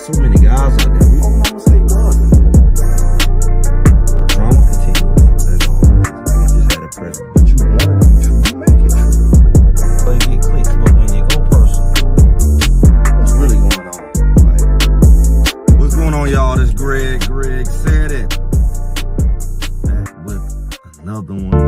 so many guys out there. Oklahoma State was in there. The drama continues, as always. We just had a president. But you want it to be true, you make it true. But you get clicks. But when you go personal, what's really going on? Like, what's going on, y'all? This Greg. Greg said it. Back with another one.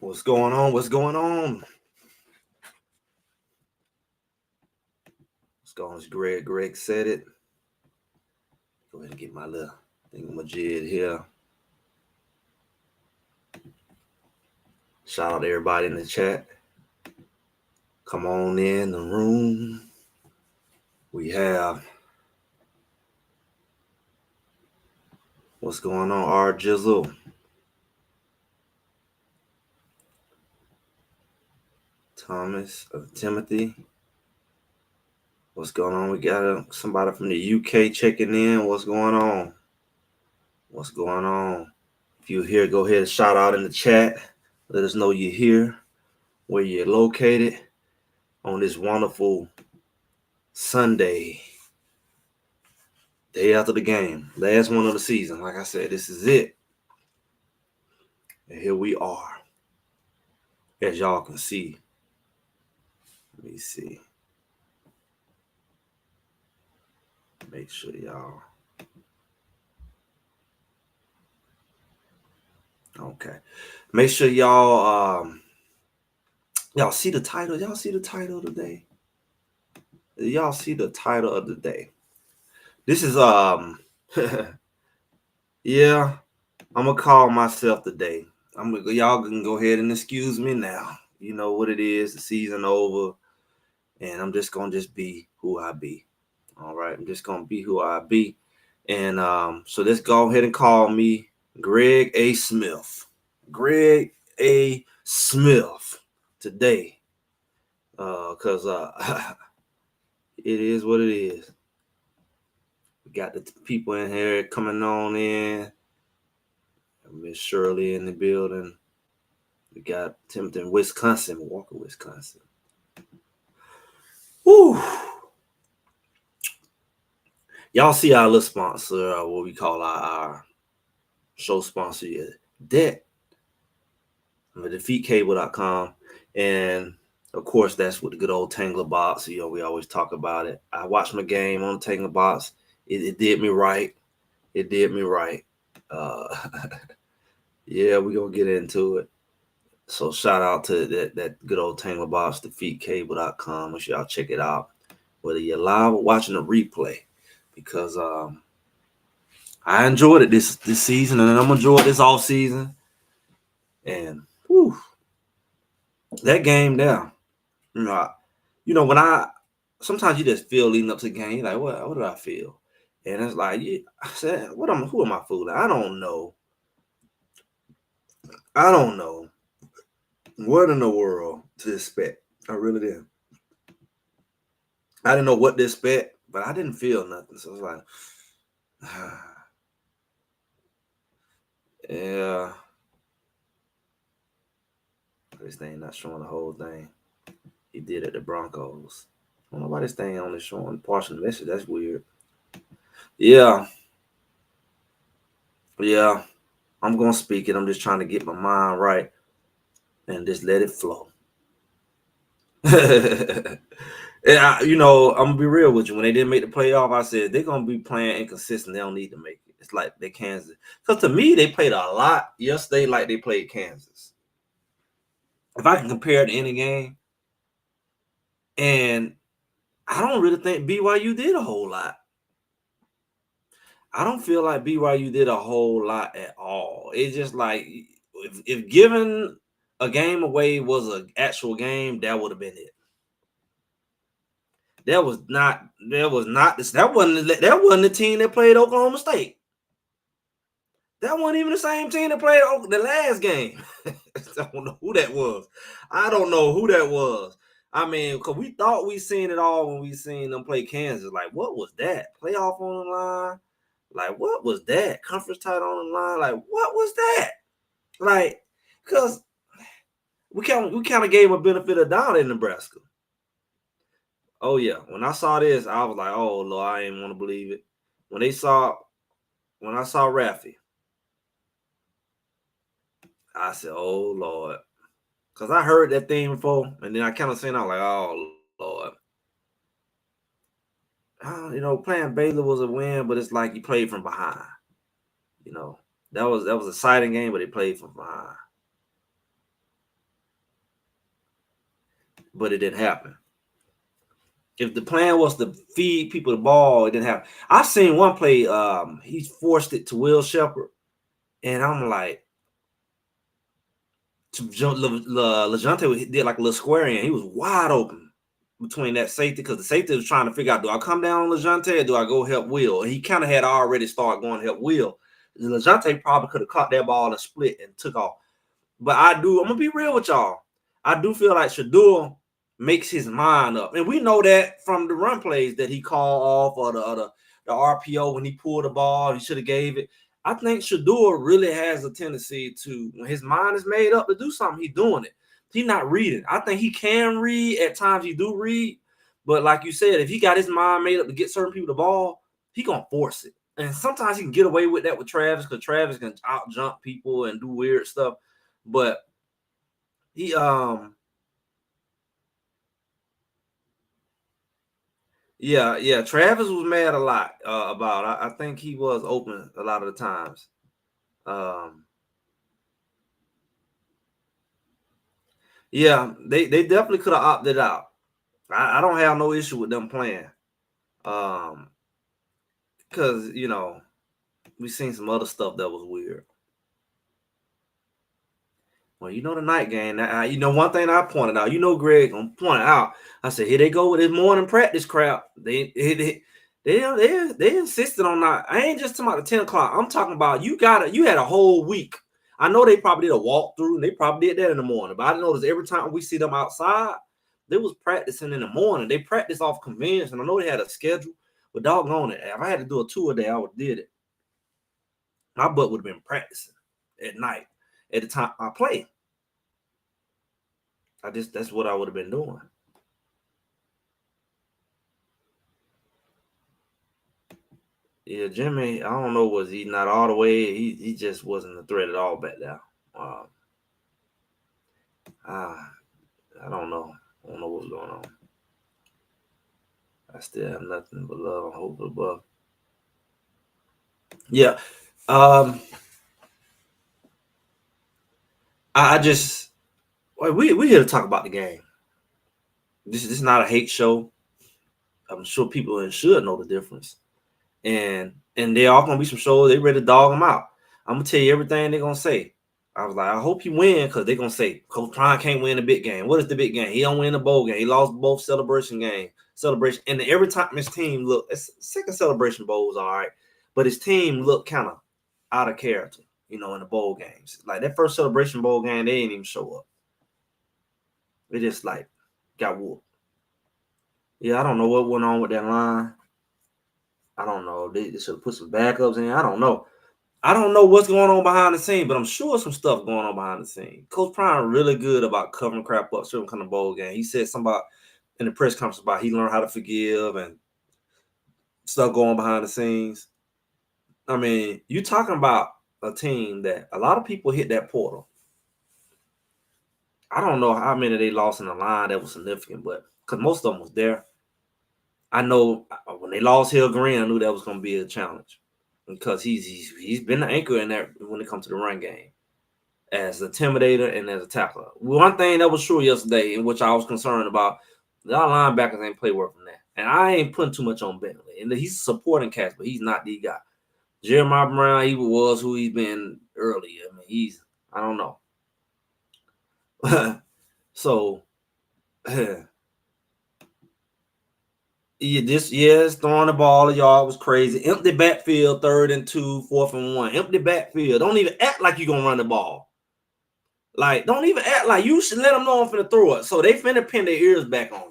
What's going on? What's going on? What's going on? It's Greg. Greg said it. Go ahead and get my little thingamajig here. Shout out to everybody in the chat. Come on in the room. We have what's going on, R Jizzle. Thomas of Timothy. What's going on? We got somebody from the UK checking in. What's going on? What's going on? If you're here, go ahead and shout out in the chat. Let us know you're here, where you're located on this wonderful Sunday, day after the game. Last one of the season. Like I said, this is it. And here we are. As y'all can see. Let me see. Make sure y'all. Okay. Make sure y'all see the title. Y'all see the title of the day. Y'all see the title of the day. This is yeah, I'm gonna call myself today. Y'all can go ahead and excuse me now. You know what it is. The season over, and I'm just gonna just be who I be. All right, I'm just gonna be who I be. And so let's go ahead and call me Greg A. Smith. Greg A. Smith today. Cause it is what it is. We got the people in here coming on in. Miss Shirley in the building. We got Timothy in Wisconsin, Milwaukee, Wisconsin. Woo! Y'all see our little sponsor, what we call our show sponsor, Debt. DefeatCable.com. And of course, that's with the good old Tanggula box. You know, we always talk about it. I watched my game on Tanggula box. It did me right. It did me right. Yeah, we're gonna get into it. So shout out to that good old Tanggula box, DefeatCable.com. Make sure y'all check it out, whether you're live or watching a replay, because I enjoyed it this season, and I'm gonna enjoy it this off season. And whew, that game there, when I sometimes you just feel leading up to the game, you're like, what do I feel? And it's like, I said, who am I fooling? I don't know. What in the world to expect. I really didn't. I didn't know what to expect, but I didn't feel nothing. So it's like, yeah. This thing not showing the whole thing. He did at the Broncos. I don't know why this thing only showing partial message. That's weird. Yeah. Yeah. I'm gonna speak it. I'm just trying to get my mind right and just let it flow. Yeah, I'm gonna be real with you. When they didn't make the playoff, I said they're gonna be playing inconsistent. They don't need to make it. It's like they Kansas. Because to me, they played a lot yesterday like they played Kansas. If I can compare it to any game, and I don't really think BYU did a whole lot. I don't feel like BYU did a whole lot at all. It's just like if giving a game away was an actual game, that would have been it. That wasn't the team that played Oklahoma State. That wasn't even the same team that played the last game. I don't know who that was. I mean, because we thought we seen it all when we seen them play Kansas. Like, what was that? Playoff on the line? Like, what was that? Conference title on the line? Like, what was that? Like, because we kind of gave a benefit of doubt in Nebraska. Oh yeah, when I saw this, I was like, oh Lord, I didn't want to believe it. When I saw Raffy, I said, oh Lord, because I heard that thing before, and then I kind of seen, I was like, oh Lord. Playing Baylor was a win, but it's like you played from behind. That was a exciting game, but they played from behind. But it didn't happen. If the plan was to feed people the ball, it didn't happen. I've seen one play, he forced it to Will Shepherd, and I'm like, LeJohntay did like a little square in. He was wide open between that safety, because the safety was trying to figure out, do I come down on LeJohntay or do I go help Will? And he kind of had already started going to help Will. LeJohntay probably could have caught that ball and split and took off. But I'm going to be real with y'all. I do feel like Shedeur makes his mind up. And we know that from the run plays that he called off, or the RPO when he pulled the ball, he should have gave it. I think Shedeur really has a tendency to, when his mind is made up to do something, he's doing it. He's not reading. I think he can read. At times he do read. But like you said, if he got his mind made up to get certain people the ball, he going to force it. And sometimes he can get away with that with Travis, because Travis can out jump people and do weird stuff. But he yeah, Travis was mad a lot about. I think he was open a lot of the times. Yeah, they definitely could have opted out. I don't have no issue with them playing. Because we've seen some other stuff that was weird. Well, the night game. One thing I pointed out. Greg, I'm pointing out. I said, here they go with this morning practice crap. They insisted on that. I ain't just talking about the 10 o'clock. I'm talking about you had a whole week. I know they probably did a walkthrough and they probably did that in the morning, but I noticed every time we see them outside, they was practicing in the morning. They practiced off convenience, and I know they had a schedule, but doggone it, if I had to do a tour day, I would have did it. My butt would have been practicing at night at the time I play. That's what I would have been doing. Yeah, Jimmy, I don't know, was he not all the way? He just wasn't a threat at all back there. I don't know. I don't know what's going on. I still have nothing but love and hope above. Yeah. I just we here to talk about the game. This is not a hate show. I'm sure people should know the difference. And there are gonna be some shows they ready to dog them out. I'm gonna tell you everything they're gonna say. I was like, I hope you win, because they're gonna say Coach Prime can't win the big game. What is the big game? He don't win the bowl game. He lost both celebration. And every time his team second celebration bowls, all right, but his team looked kind of out of character, in the bowl games. Like that first celebration bowl game, they didn't even show up. They just got whooped. Yeah, I don't know what went on with that line. I don't know. They should have put some backups in. I don't know. I don't know what's going on behind the scene, but I'm sure some stuff going on behind the scene. Coach Prime really good about covering crap up, certain kind of bowl game. He said something about in the press conference about he learned how to forgive and stuff going behind the scenes. I mean, you talking about a team that a lot of people hit that portal. I don't know how many they lost in the line that was significant, but because most of them was there. I know when they lost Hill Green, I knew that was going to be a challenge, because he's been the anchor in that when it comes to the run game, as an intimidator and as a tackler. One thing that was true yesterday, in which I was concerned about, the linebackers ain't play work from that. And I ain't putting too much on Bentley. And he's a supporting cast, but he's not the guy. Jeremiah Brown, he was who he's been earlier. I mean, I don't know. So, it's throwing the ball. Y'all was crazy. Empty backfield, 3rd and 2, 4th and 1. Empty backfield. Don't even act like you're going to run the ball. Don't even act like you should let them know I'm finna throw it. So they finna pin their ears back on you.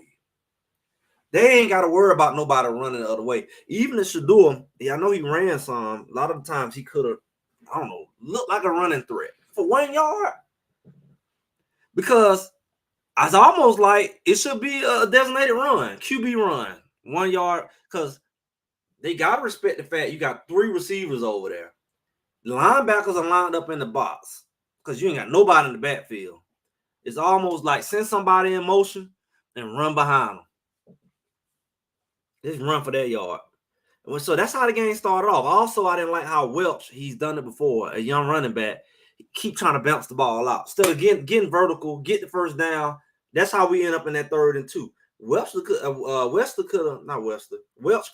They ain't got to worry about nobody running the other way. Even the Shador, I know he ran some. A lot of the times he could have, I don't know, looked like a running threat for 1 yard. Because it's almost like it should be a designated run, QB run, 1 yard, because they got to respect the fact you got 3 receivers over there. The linebackers are lined up in the box because you ain't got nobody in the backfield. It's almost like send somebody in motion and run behind them. Just run for that yard. So that's how the game started off. Also, I didn't like how Welch, he's done it before, a young running back, keep trying to bounce the ball out. Instead of getting vertical, get the first down. That's how we end up in that 3rd and 2. Welch could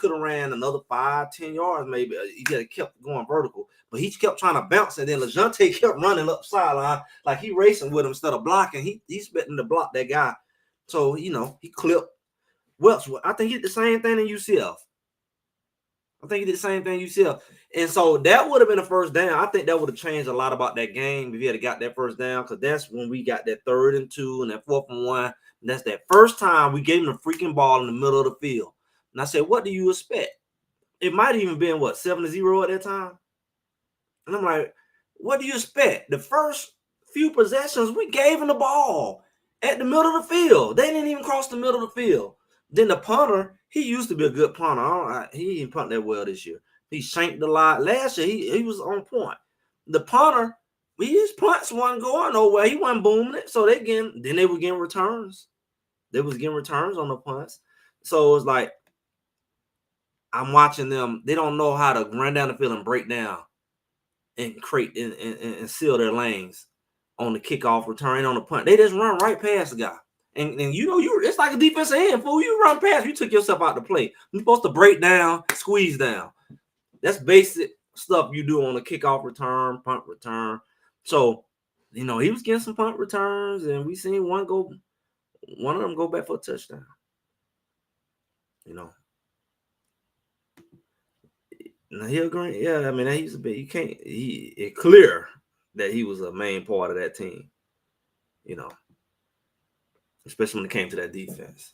have ran another 5-10 yards maybe. He could have kept going vertical, but he kept trying to bounce, and then LeJounte kept running up sideline like he racing with him instead of blocking. He's expecting to block that guy. So, he clipped Welch. I think he did the same thing in UCF. And so that would have been a first down. I think that would have changed a lot about that game if he had got that first down, because that's when we got that 3rd and 2 and that 4th and 1. And that's that first time we gave him the freaking ball in the middle of the field. And I said, what do you expect? It might have even been, 7-0 at that time? And I'm like, what do you expect? The first few possessions, we gave him the ball at the middle of the field. They didn't even cross the middle of the field. Then the punter, he used to be a good punter. He didn't punt that well this year. He shanked a lot. Last year, he was on point. The punter, his punts wasn't going nowhere. He wasn't booming it. So they were getting returns. They was getting returns on the punts. So it's like, I'm watching them. They don't know how to run down the field and break down and create and seal their lanes on the kickoff return, on the punt. They just run right past the guy. And it's like a defensive end, fool. You run past, you took yourself out the play. You're supposed to break down, squeeze down. That's basic stuff you do on a kickoff return, punt return. So You know, he was getting some punt returns, and we seen one of them go back for a touchdown. You know, now Hill Green, yeah, I mean, that used to be. You can't. It clear that he was a main part of that team. You know, especially when it came to that defense.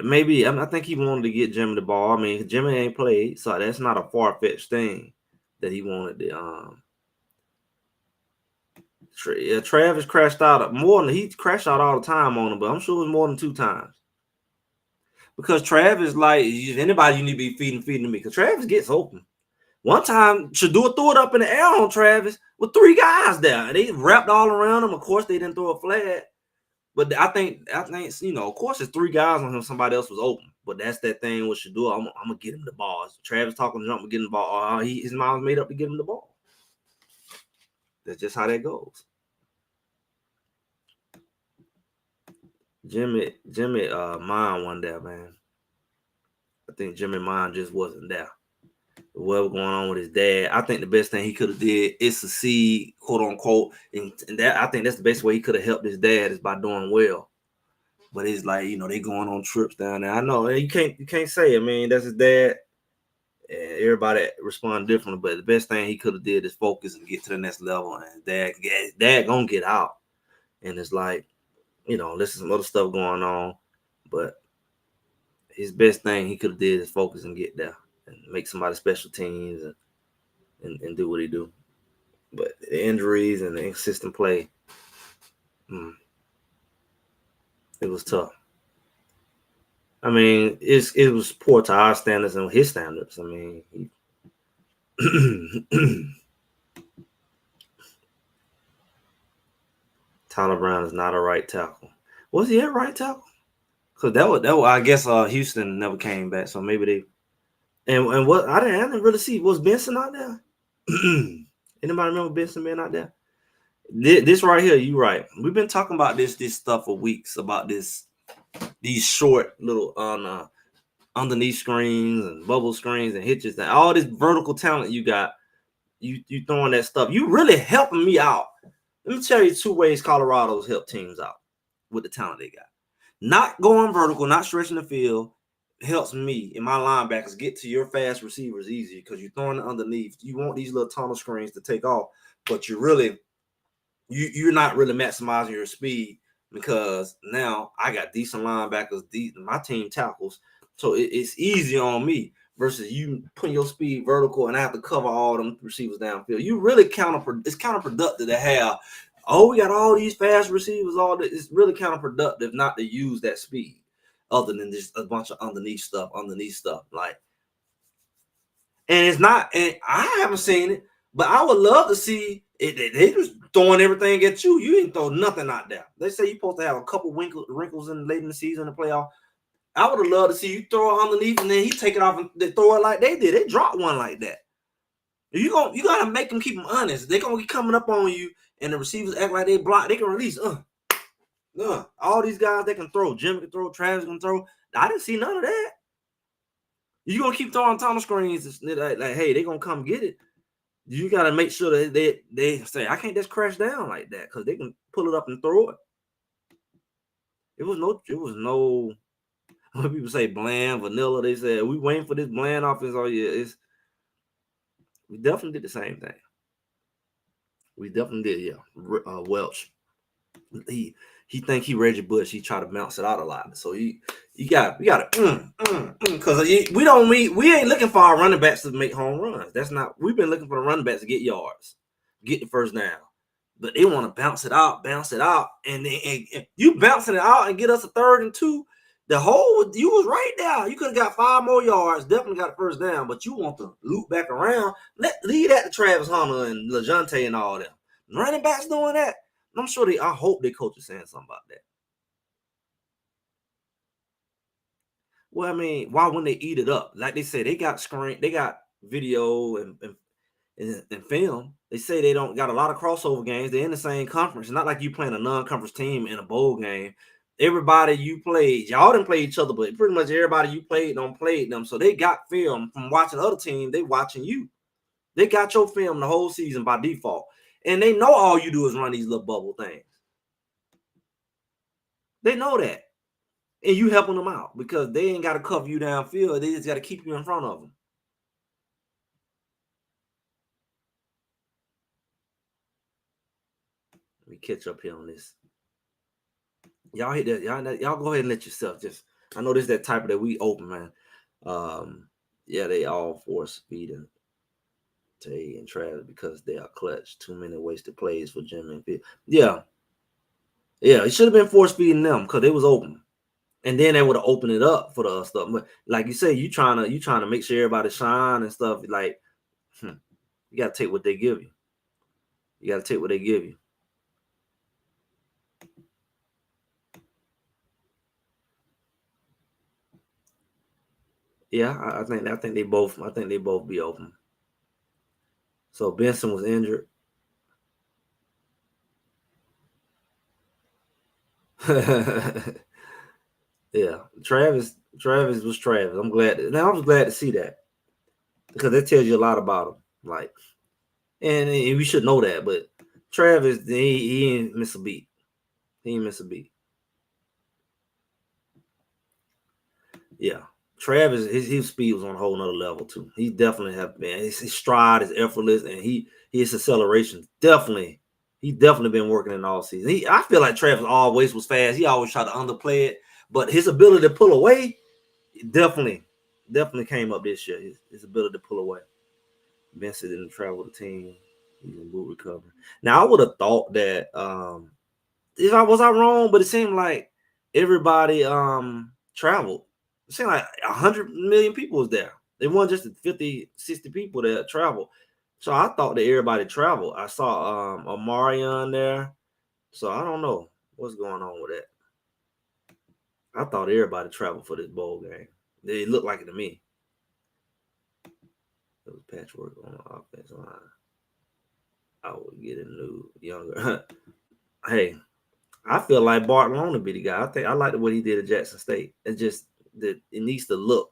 Maybe I think he wanted to get Jimmy the ball. I mean, Jimmy ain't played, so that's not a far-fetched thing that he wanted to. Travis crashed out more than he crashed out all the time on him, but I'm sure it was more than 2 times. Because Travis, like, if anybody you need to be feeding to me, because Travis gets open. One time, Shador threw it up in the air on Travis with 3 guys there, and they wrapped all around him. Of course, they didn't throw a flag, but I think you know, of course, there's 3 guys on him. Somebody else was open, but that's that thing with Shador. I'm gonna get him the ball. Travis talking jump and get him the ball. His mind's made up to get him the ball. That's just how that goes. Jimmy, mind one there, man. I think Jimmy mind just wasn't there. What was going on with his dad? I think the best thing he could have did is succeed, quote unquote, and that I think that's the best way he could have helped his dad is by doing well. But it's like, you know, they going on trips down there. I know you can't say it, man. That's his dad. And everybody respond differently, but the best thing he could have did is focus and get to the next level. And dad gonna get out. And it's like, you know, there's some other stuff going on, but his best thing he could have did is focus and get there and make somebody special teams and do what he do. But the injuries and the inconsistent play, it was tough. I mean, it was poor to our standards and his standards. I mean, Tyler Brown is not a right tackle. Was he a right tackle? Because that was I guess Houston never came back, so maybe they and what I didn't really see, was Benson out there? Anybody remember Benson being out there? This right here, you right. We've been talking about this stuff for weeks about these short little underneath screens and bubble screens and hitches and all this vertical talent you got. You throwing that stuff. You really helping me out. Let me tell you 2 ways Colorado's help teams out with the talent they got. Not going vertical, not stretching the field, helps me and my linebackers get to your fast receivers easier because you're throwing it underneath. You want these little tunnel screens to take off, but you're not really maximizing your speed because now I got decent linebackers, my team tackles, so it's easy on me versus you putting your speed vertical and I have to cover all them receivers downfield. You really it's counterproductive to have. We got all these fast receivers. It's really counterproductive not to use that speed, other than just a bunch of underneath stuff. Like, and it's not. And I haven't seen it, but I would love to see it. They just throwing everything at you. You didn't throw nothing out there. They say you're supposed to have a couple wrinkles in late in the season in the playoff. I would have loved to see you throw it underneath and then he take it off and they throw it like they did. They dropped one like that. You gotta make them keep them honest. They're gonna be coming up on you, and the receivers act like they block. They can release. All these guys they can throw. Jim can throw. Travis can throw. I didn't see none of that. You gonna keep throwing tunnel screens? Like hey, they gonna come get it. You gotta make sure that they say I can't just crash down like that because they can pull it up and throw it. It was no. When people say bland, vanilla, they said we waiting for this bland offense. Oh yeah, we definitely did the same thing. We definitely did, yeah. Welch, he think he Reggie Bush. He try to bounce it out a lot. So we got to because we ain't looking for our running backs to make home runs. That's not. We've been looking for the running backs to get yards, get the first down. But they want to bounce it out, and you bouncing it out and get us a 3rd and 2. You was right there. You could have got 5 more yards, definitely got the first down, but you want to loop back around. Leave that to Travis Hunter and LeJounte and all them. Running backs doing that. I'm sure I hope their coach is saying something about that. Well, I mean, why wouldn't they eat it up? Like they said, they got video and film. They say they don't got a lot of crossover games. They're in the same conference. It's not like you playing a non-conference team in a bowl game. Everybody you played, y'all didn't play each other, but pretty much everybody you played don't play them. So they got film from watching other teams. They watching you. They got your film the whole season by default. And they know all you do is run these little bubble things. They know that. And you helping them out because they ain't got to cover you downfield. They just got to keep you in front of them. Let me catch up here on this. Y'all hit that. Y'all go ahead and let yourself just. I know this that type of that we open, man. Yeah, they all force feeding Tay and Travis because they are clutch. Too many wasted plays for Jimmy and Phil. Yeah, it should have been force feeding them because they was open, and then they would have opened it up for the other stuff. But like you say, you trying to make sure everybody shine and stuff. Like, you got to take what they give you. You got to take what they give you. Yeah, I think they both be open. So Benson was injured. Yeah, Travis was Travis. I was glad to see that because that tells you a lot about him. Like, and we should know that. But Travis, he ain't miss a beat. He ain't miss a beat. Yeah, Travis, his speed was on a whole nother level too. He definitely have been. His stride is effortless, and his acceleration definitely. He definitely been working in all season. I feel like Travis always was fast. He always tried to underplay it, but his ability to pull away definitely came up this year. His ability to pull away. Benson didn't travel the team. He's in boot recovery. Now I would have thought that was I wrong, but it seemed like everybody traveled. It seemed like 100 million people was there. They weren't just 50, 60 people that traveled. So I thought that everybody traveled. I saw Amari on there. So I don't know what's going on with that. I thought everybody traveled for this bowl game. They looked like it to me. It was patchwork on the offensive line. I would get a new younger. Hey, I feel like Barcelona be the guy. I like the way he did at Jackson State. It's just that it needs to look.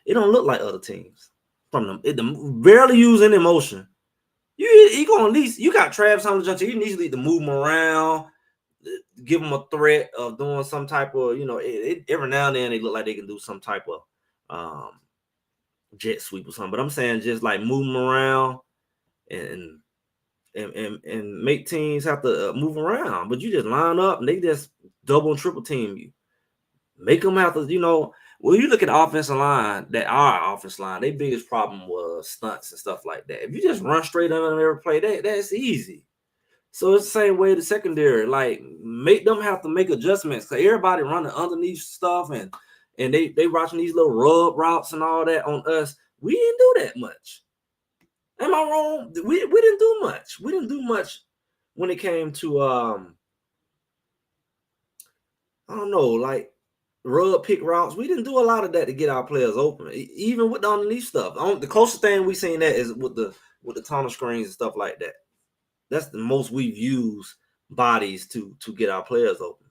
It don't look like other teams from them. It barely using emotion. You gonna at least you got Travis on the junction. You need to move him around, give him a threat of doing some type of every now and then they look like they can do some type of jet sweep or something. But I'm saying just like move them around and make teams have to move around. But you just line up and they just double and triple team you. Make them have to, when you look at the offensive line, our offensive line, their biggest problem was stunts and stuff like that. If you just run straight under them every play, that's easy. So it's the same way the secondary, like make them have to make adjustments because everybody running underneath stuff and they watching these little rub routes and all that on us. We didn't do that much. Am I wrong? We didn't do much. We didn't do much when it came to I don't know, like rub pick routes. We didn't do a lot of that to get our players open, even with the underneath stuff. The closest thing we seen that is with the tunnel screens and stuff like that. That's the most we've used bodies to get our players open.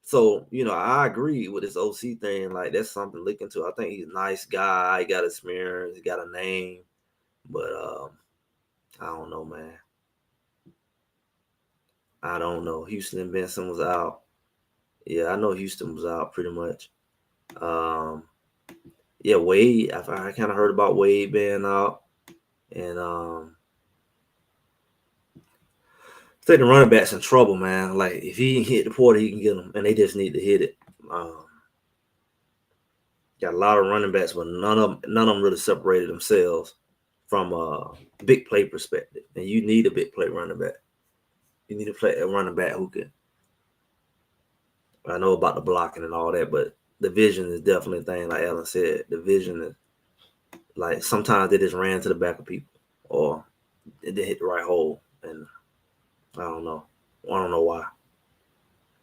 So, I agree with this OC thing. Like, that's something to look into. I think he's a nice guy. He got experience. He got a name. But I don't know, man. I don't know. Houston and Benson was out. Yeah, I know Houston was out pretty much. Yeah, Wade. I kind of heard about Wade being out. And I think the running back's in trouble, man. Like, if he can hit the portal, he can get them. And they just need to hit it. Got a lot of running backs, but none of them really separated themselves from a big play perspective. And you need a big play running back. You need a running back who can. I know about the blocking and all that, but the vision is definitely a thing. Like Alan said, the vision is like sometimes they just ran to the back of people or they didn't hit the right hole. And I don't know. I don't know why.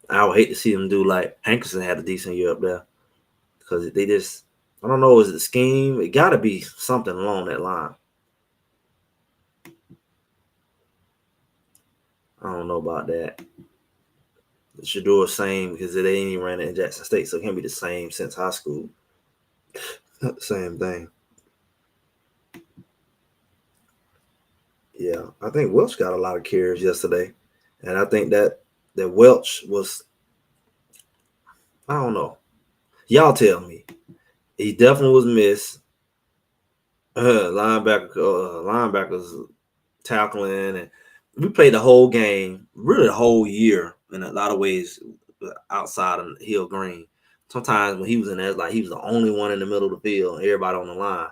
I would hate to see them do like Hankerson had a decent year up there because they just, I don't know, is it the scheme? It got to be something along that line. I don't know about that. Shador same because they ain't even ran it in Jackson State, so it can't be the same since high school. Not the same thing. Yeah, I think Welch got a lot of carries yesterday, and I think that Welch was, I don't know. Y'all tell me. He definitely was missed. Linebackers tackling, and we played the whole game, really the whole year in a lot of ways outside of Hill Green. Sometimes when he was in there, it's like he was the only one in the middle of the field, and everybody on the line.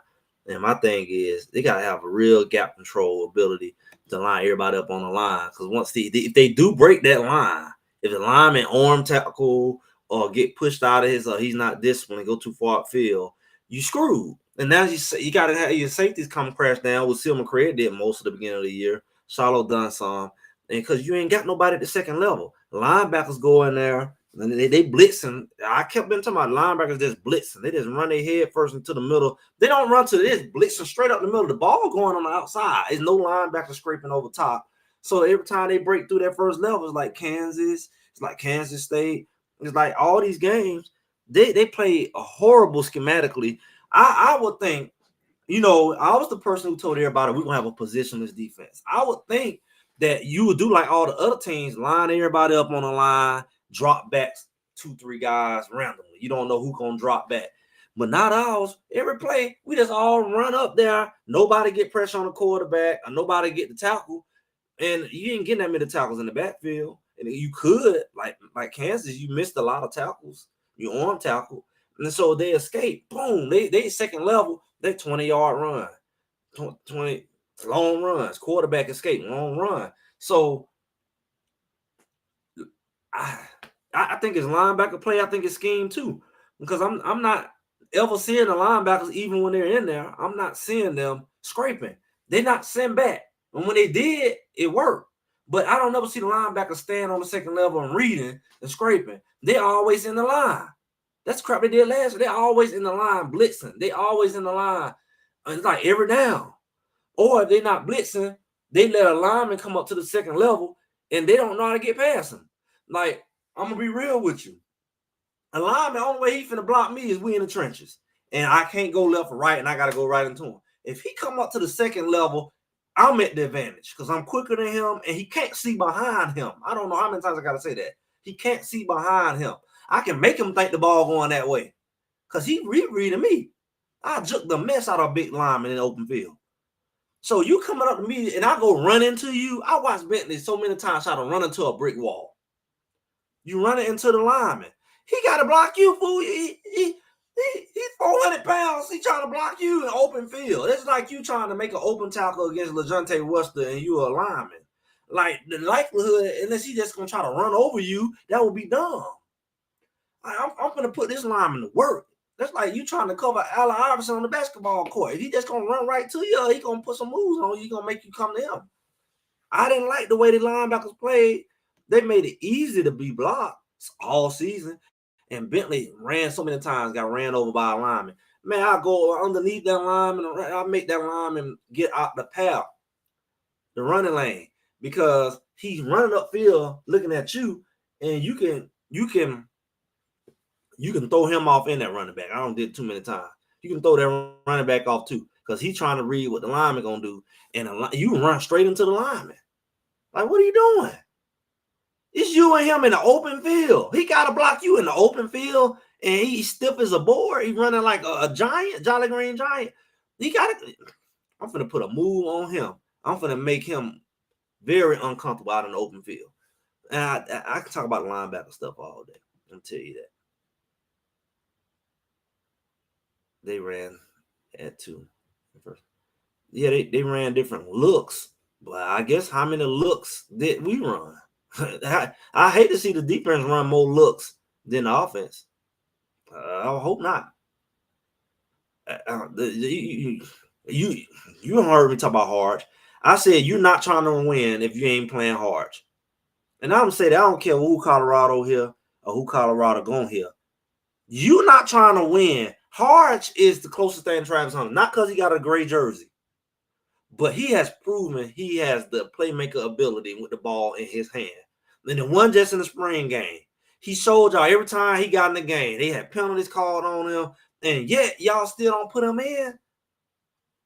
And my thing is, they gotta have a real gap control ability to line everybody up on the line. Because once if they do break that line, if the lineman arm tackle or get pushed out of his, or he's not disciplined and go too far upfield, you screwed. And now you got to have your safeties come crash down. With Seal McCray did most of the beginning of the year. Charlotte done some. And because you ain't got nobody at the second level. Linebackers go in there and they blitzing. I kept been talking about linebackers just blitzing. They just run their head first into the middle. They don't run to this, blitzing straight up the middle. The ball going on the outside. There's no linebacker scraping over top. So every time they break through that first level, it's like Kansas. It's like Kansas State. It's like all these games. They play horrible schematically. I would think, I was the person who told everybody we're going to have a positionless defense. I would think that you would do like all the other teams, line everybody up on the line, drop backs 2-3 guys randomly. You don't know who's going to drop back. But not ours. Every play, we just all run up there. Nobody get pressure on the quarterback, or nobody get the tackle. And you ain't getting that many tackles in the backfield. And you could, like Kansas, you missed a lot of tackles. You arm tackle. And so they escape. Boom. They second level. They 20-yard run. 20 long runs. Quarterback escape. Long run. So I think it's linebacker play. I think it's scheme too. Because I'm not ever seeing the linebackers, even when they're in there, I'm not seeing them scraping. They're not sent back. And when they did, it worked. But I don't never see the linebackers stand on the second level and reading and scraping. They're always in the line. That's crap they did last year. They're always in the line blitzing. They always in the line. It's like every down. Or if they're not blitzing, they let a lineman come up to the second level and they don't know how to get past him. Like, I'm going to be real with you. A lineman, the only way he finna block me is we in the trenches. And I can't go left or right, and I got to go right into him. If he come up to the second level, I'm at the advantage because I'm quicker than him and he can't see behind him. I don't know how many times I got to say that. He can't see behind him. I can make him think the ball going that way because he reading me. I juke the mess out of a big lineman in the open field. So you coming up to me and I go run into you. I watched Bentley so many times try to run into a brick wall. You run it into the lineman. He got to block you, fool. He's 400 pounds. He trying to block you in open field. It's like you trying to make an open tackle against LeJontay Webster and you a lineman. Like, the likelihood, unless he just going to try to run over you, that would be dumb. I'm going to put this lineman to work. That's like you trying to cover Allen Iverson on the basketball court. If he just going to run right to you, he going to put some moves on you. He going to make you come to him. I didn't like the way the linebackers played. They made it easy to be blocked all season. And Bentley ran so many times, got ran over by a lineman. Man, I go underneath that lineman. I make that lineman get out the path, the running lane, because he's running upfield looking at you, and you can throw him off in that running back. I don't did too many times. You can throw that running back off too because he's trying to read what the lineman gonna do, and you can run straight into the lineman. Like, what are you doing? It's you and him in the open field. He got to block you in the open field, and he's stiff as a board. He's running like a giant, Jolly Green Giant. He got to. I'm going to put a move on him. I'm going to make him very uncomfortable out in the open field. And I can talk about linebacker stuff all day. I'll tell you that. They ran at two. Yeah, they ran different looks, but I guess how many looks did we run? I hate to see the defense run more looks than the offense. I hope not. You heard me talk about hard. I said you're not trying to win if you ain't playing hard. And I'm saying I don't care who Colorado here or who Colorado going here. You're not trying to win. Harge is the closest thing to Travis Hunter, not because he got a gray jersey, but he has proven he has the playmaker ability with the ball in his hand. And the one just in the spring game, he showed y'all every time he got in the game, they had penalties called on him, and yet y'all still don't put him in.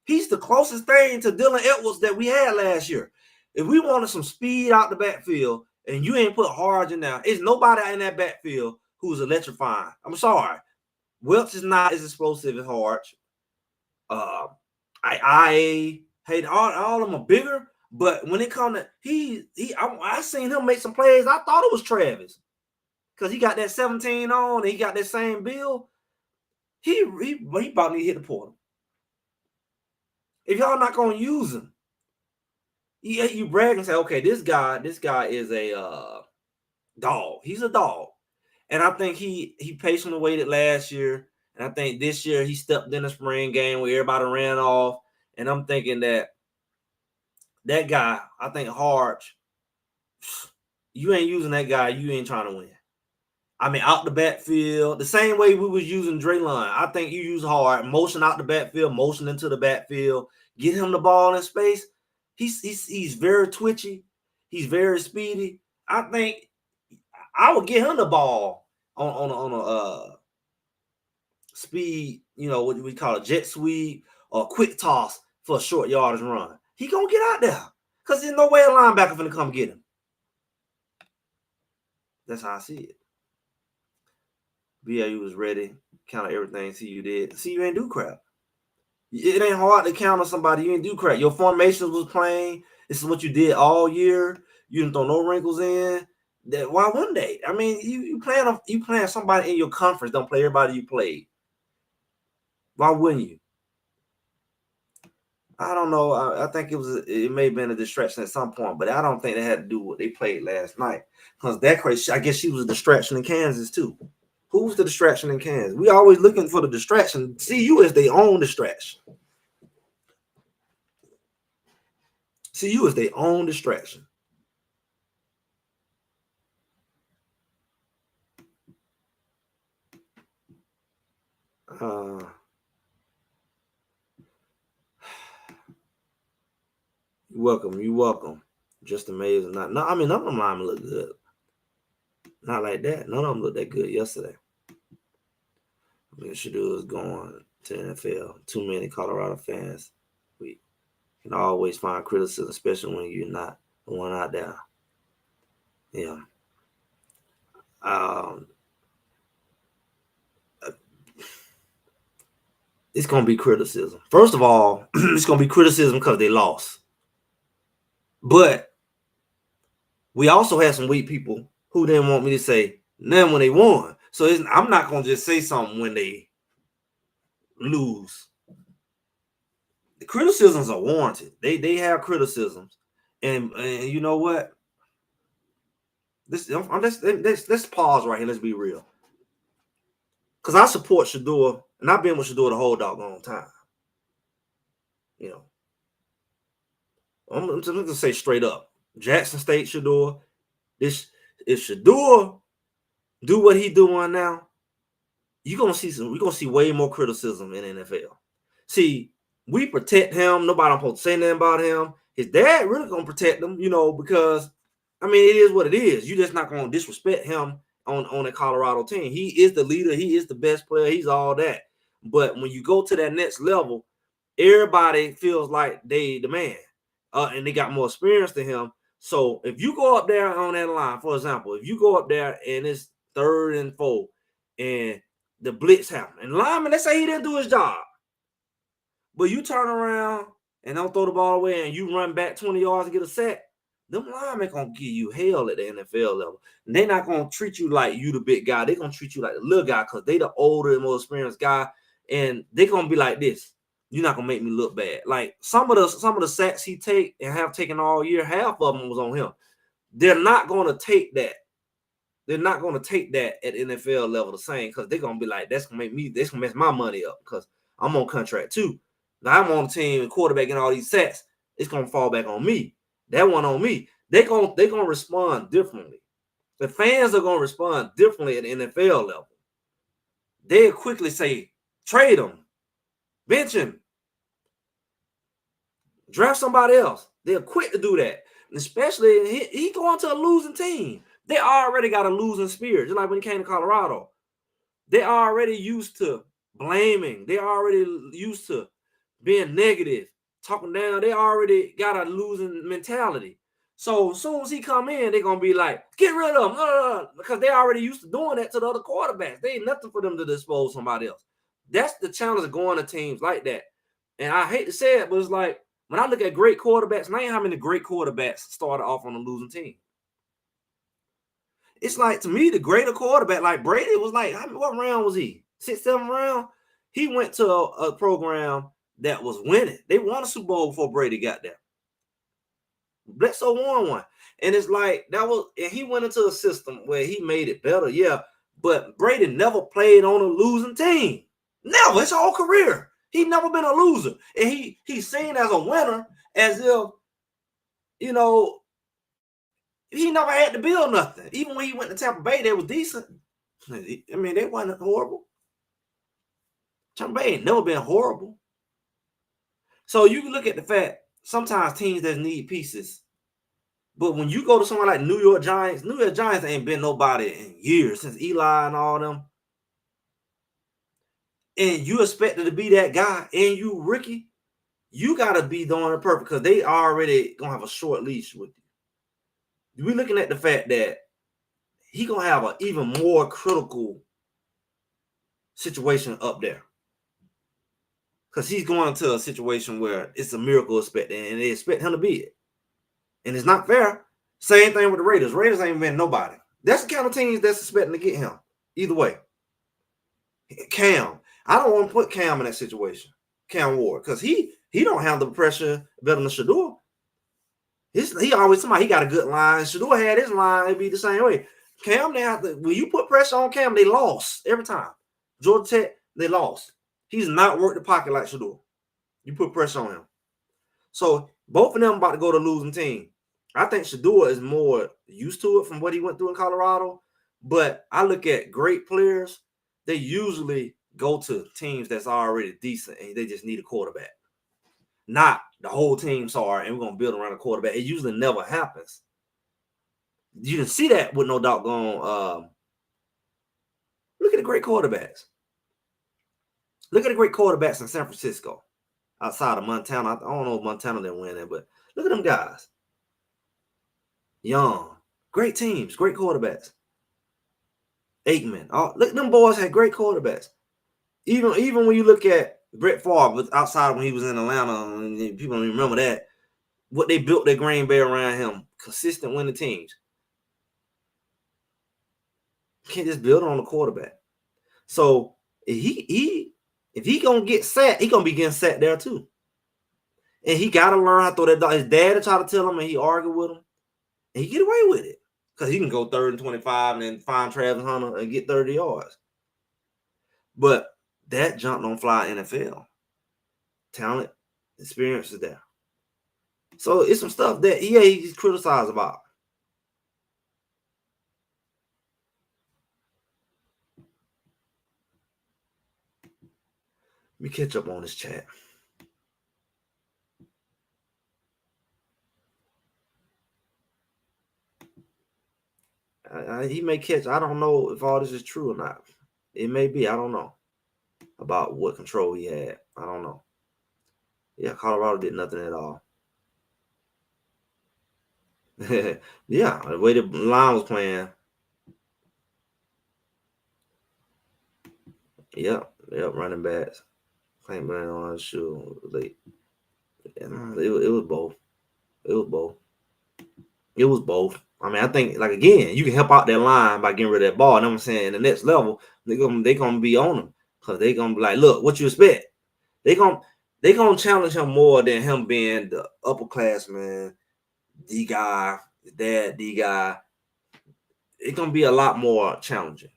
He's the closest thing to Dylan Edwards that we had last year. If we wanted some speed out the backfield and you ain't put Harge in there, it's nobody in that backfield who's electrifying. I'm sorry. Wilkes is not as explosive as Harge. Hey, all of them are bigger, but when it comes to I seen him make some plays. I thought it was Travis because he got that 17 on and he got that same build. He about to hit the portal. If y'all not gonna use him, you brag and say, okay, this guy is a dog. He's a dog, and I think he patiently waited last year, and I think this year he stepped in the spring game where everybody ran off, and I'm thinking that guy, I think Harge, you ain't using that guy, you ain't trying to win. I mean, out the backfield, the same way we was using Draylon. I think you use Harge, motion out the backfield, motion into the backfield, get him the ball in space. He's very twitchy. He's very speedy. I think I would get him the ball on a speed, what we call a jet sweep or quick toss for a short yardage run. He gonna get out there because there's no way a linebacker finna come get him. That's how I see it. BYU was ready, counter everything. See, you did. See, you ain't do crap. It ain't hard to counter somebody. You ain't do crap. Your formations was plain. This is what you did all year. You didn't throw no wrinkles in. Why wouldn't they? I mean, you playing somebody in your conference. Don't play everybody you played. Why wouldn't you? I don't know. I think it may have been a distraction at some point, but I don't think it had to do with what they played last night. Because that crazy, I guess she was a distraction in Kansas too. Who was the distraction in Kansas? We always looking for the distraction. CU is their own distraction. CU is their own distraction. You're welcome. Just amazing. No, I mean, none of them linemen look good. Not like that. None of them looked that good yesterday. I mean, Shador is going to the NFL. Too many Colorado fans. We can always find criticism, especially when you're not the one out there. Yeah. It's going to be criticism. First of all, it's going to be criticism because they lost. But we also had some weak people who didn't want me to say nothing when they won. So I'm not going to just say something when they lose. The criticisms are warranted. They have criticisms. And you know what? Let's pause right here. Let's be real. Because I support Shador, and I've been with Shador the whole doggone time. I'm just going to say straight up. Jackson State Shador. If Shador do what he doing now, we're gonna see way more criticism in the NFL. See, we protect him. Nobody supposed to say nothing about him. His dad really gonna protect him, because I mean it is what it is. You're just not gonna disrespect him on a Colorado team. He is the leader, he is the best player, he's all that. But when you go to that next level, everybody feels like they the man. And they got more experience than him. So if you go up there on that line, for example, if you go up there and it's 3rd and 4 and the blitz happen, and lineman, let's say he didn't do his job, but you turn around and don't throw the ball away and you run back 20 yards and get a sack, them linemen gonna give you hell at the NFL level. And they're not gonna treat you like you the big guy. They're gonna treat you like the little guy because they the older and more experienced guy, and they're gonna be like this. You're not gonna make me look bad. Like some of the sacks he take and have taken all year, half of them was on him. They're not gonna take that. They're not gonna take that at NFL level the same because they're gonna be like, that's gonna mess my money up because I'm on contract too. Now I'm on the team and quarterback and all these sacks. It's gonna fall back on me. That one on me. They're gonna respond differently. The fans are gonna respond differently at the NFL level. They'll quickly say, trade him, bench him, draft somebody else. They're quick to do that. And especially he going to a losing team. They already got a losing spirit. Just like when he came to Colorado. They already used to blaming. They already used to being negative, talking down. They already got a losing mentality. So as soon as he come in, they're gonna be like, get rid of him, because they already used to doing that to the other quarterbacks. They ain't nothing for them to dispose somebody else. That's the challenge of going to teams like that. And I hate to say it, but it's like when I look at great quarterbacks, name how many great quarterbacks started off on a losing team. It's like, to me, the greater quarterback, like Brady was like, what round was he? 6th, 7th round? He went to a program that was winning. They won a Super Bowl before Brady got there. Bledsoe won one. And it's like, and he went into a system where he made it better, yeah. But Brady never played on a losing team. Never, his whole career. He never been a loser. And he's seen as a winner, as if, he never had to build nothing. Even when he went to Tampa Bay, they was decent. I mean, they wasn't horrible. Tampa Bay ain't never been horrible. So you can look at the fact, sometimes teams that need pieces. But when you go to someone like New York Giants ain't been nobody in years, since Eli and all them. And you expected to be that guy, and you Ricky, you got to be doing it perfect, because they already going to have a short leash with you. We're looking at the fact that he going to have an even more critical situation up there, because he's going into a situation where it's a miracle expected, and they expect him to be it. And it's not fair. Same thing with the Raiders. Raiders ain't been nobody. That's the kind of teams that's expecting to get him. Either way. Cam. I don't want to put Cam in that situation. Cam Ward. Because he don't handle the pressure better than Shador. He always somebody, he got a good line. Shador had his line, it'd be the same way. Cam, when you put pressure on Cam, they lost every time. Georgia Tech, they lost. He's not worked the pocket like Shador. You put pressure on him. So both of them about to go to losing team. I think Shador is more used to it from what he went through in Colorado. But I look at great players, they usually go to teams that's already decent and they just need a quarterback. Not the whole team, sorry, and we're going to build around a quarterback. It usually never happens. You can see that with no doggone. Look at the great quarterbacks. Look at the great quarterbacks in San Francisco. Outside of Montana. I don't know if Montana didn't win it, but look at them guys. Young. Great teams. Great quarterbacks. Aikman. Look, them boys had great quarterbacks. Even when you look at Brett Favre, outside when he was in Atlanta, and people don't even remember that, what they built their Green Bay around him. Consistent winning teams. Can't just build on the quarterback. So if he gonna get set, he gonna be getting set there too. And he gotta learn how to throw that dog. His dad tried to tell him, and he argued with him, and he get away with it because he can go 3rd and 25 and then find Travis Hunter and get 30 yards. But that jump don't fly NFL. Talent, experience is there. So it's some stuff that he's criticized about. Let me catch up on this chat. He may catch. I don't know if all this is true or not. It may be. I don't know about what control he had. I don't know. Yeah, Colorado did nothing at all. Yeah, the way the line was playing. Yep, running backs. Claim blame on his shoe late. It was both. It was both. I mean, I think, like, again, you can help out that line by getting rid of that ball. And I'm saying, in the next level, they gonna be on him, because they gonna be like, look, what you expect? They gonna challenge him more than him being the upperclassman, D guy, dad, D guy. It's gonna be a lot more challenging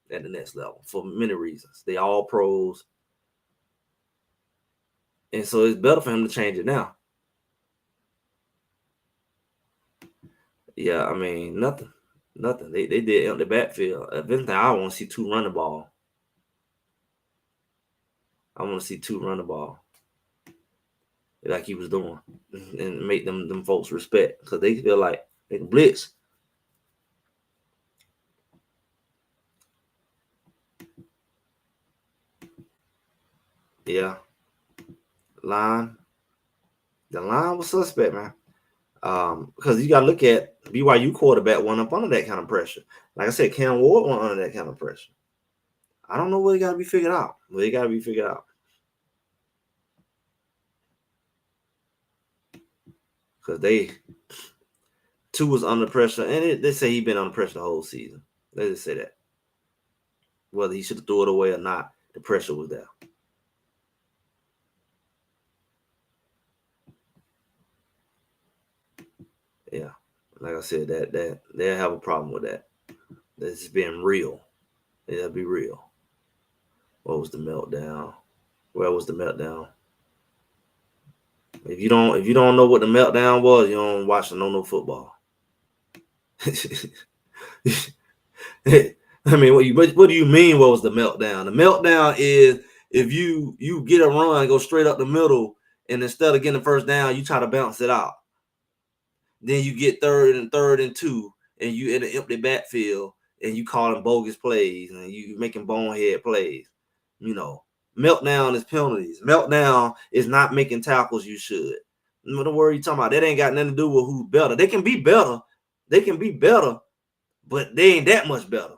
at the next level for many reasons. They all pros, and so it's better for him to change it now. Yeah, I mean, nothing. They did on the backfield. If anything, I want to see 2 run the ball. I want to see 2 run the ball, like he was doing, and make them folks respect, because they feel like they can blitz. Yeah, line. The line was suspect, man. Because you got to look at BYU quarterback went up under that kind of pressure. Like I said, Cam Ward went under that kind of pressure. I don't know what got to be figured out. But it got to be figured out. Because Tua was under pressure, and they say he been under pressure the whole season. They just say that. Whether he should have threw it away or not, the pressure was there. Yeah, like I said, that they'll have a problem with that. That's being real. It'll be real. What was the meltdown? Where was the meltdown? If you don't know what the meltdown was, you don't watch the no football. I mean, what do you mean? What was the meltdown? The meltdown is if you get a run, go straight up the middle, and instead of getting the first down, you try to bounce it out. Then you get third and 2, and you in an empty backfield, and you calling bogus plays, and you making bonehead plays. You know, meltdown is penalties. Meltdown is not making tackles you should. What word you talking about? That ain't got nothing to do with who's better. They can be better. They can be better, but they ain't that much better.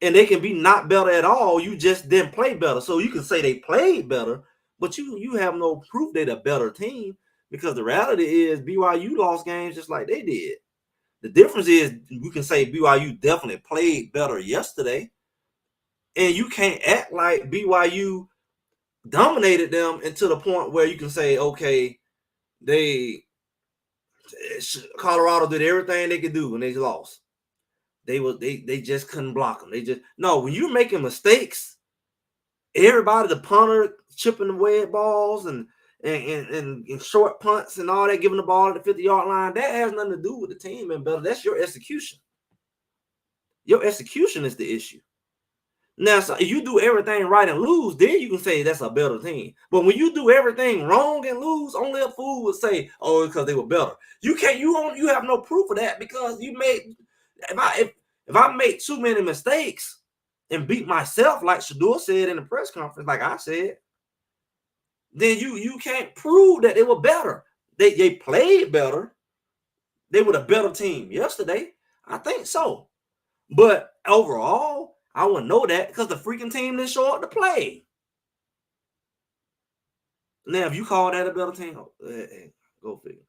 And they can be not better at all. You just didn't play better. So you can say they played better, but you have no proof they're a better team, because the reality is BYU lost games just like they did. The difference is we can say BYU definitely played better yesterday, and you can't act like BYU dominated them until the point where you can say, okay, Colorado did everything they could do and they lost. They just couldn't block them. When you're making mistakes, everybody, the punter chipping away at balls and short punts and all that, giving the ball at the 50-yard line, that has nothing to do with the team and better. That's your execution. Your execution is the issue. Now, so if you do everything right and lose, then you can say that's a better team. But when you do everything wrong and lose, only a fool would say, "Oh, it's because they were better." You can't. You have no proof of that, because you made. If I make too many mistakes and beat myself, like Shador said in the press conference, like I said, then you can't prove that they were better. They played better. They were a better team yesterday. I think so. But overall, I wouldn't know that because the freaking team didn't show up to play. Now, if you call that a better team, go figure.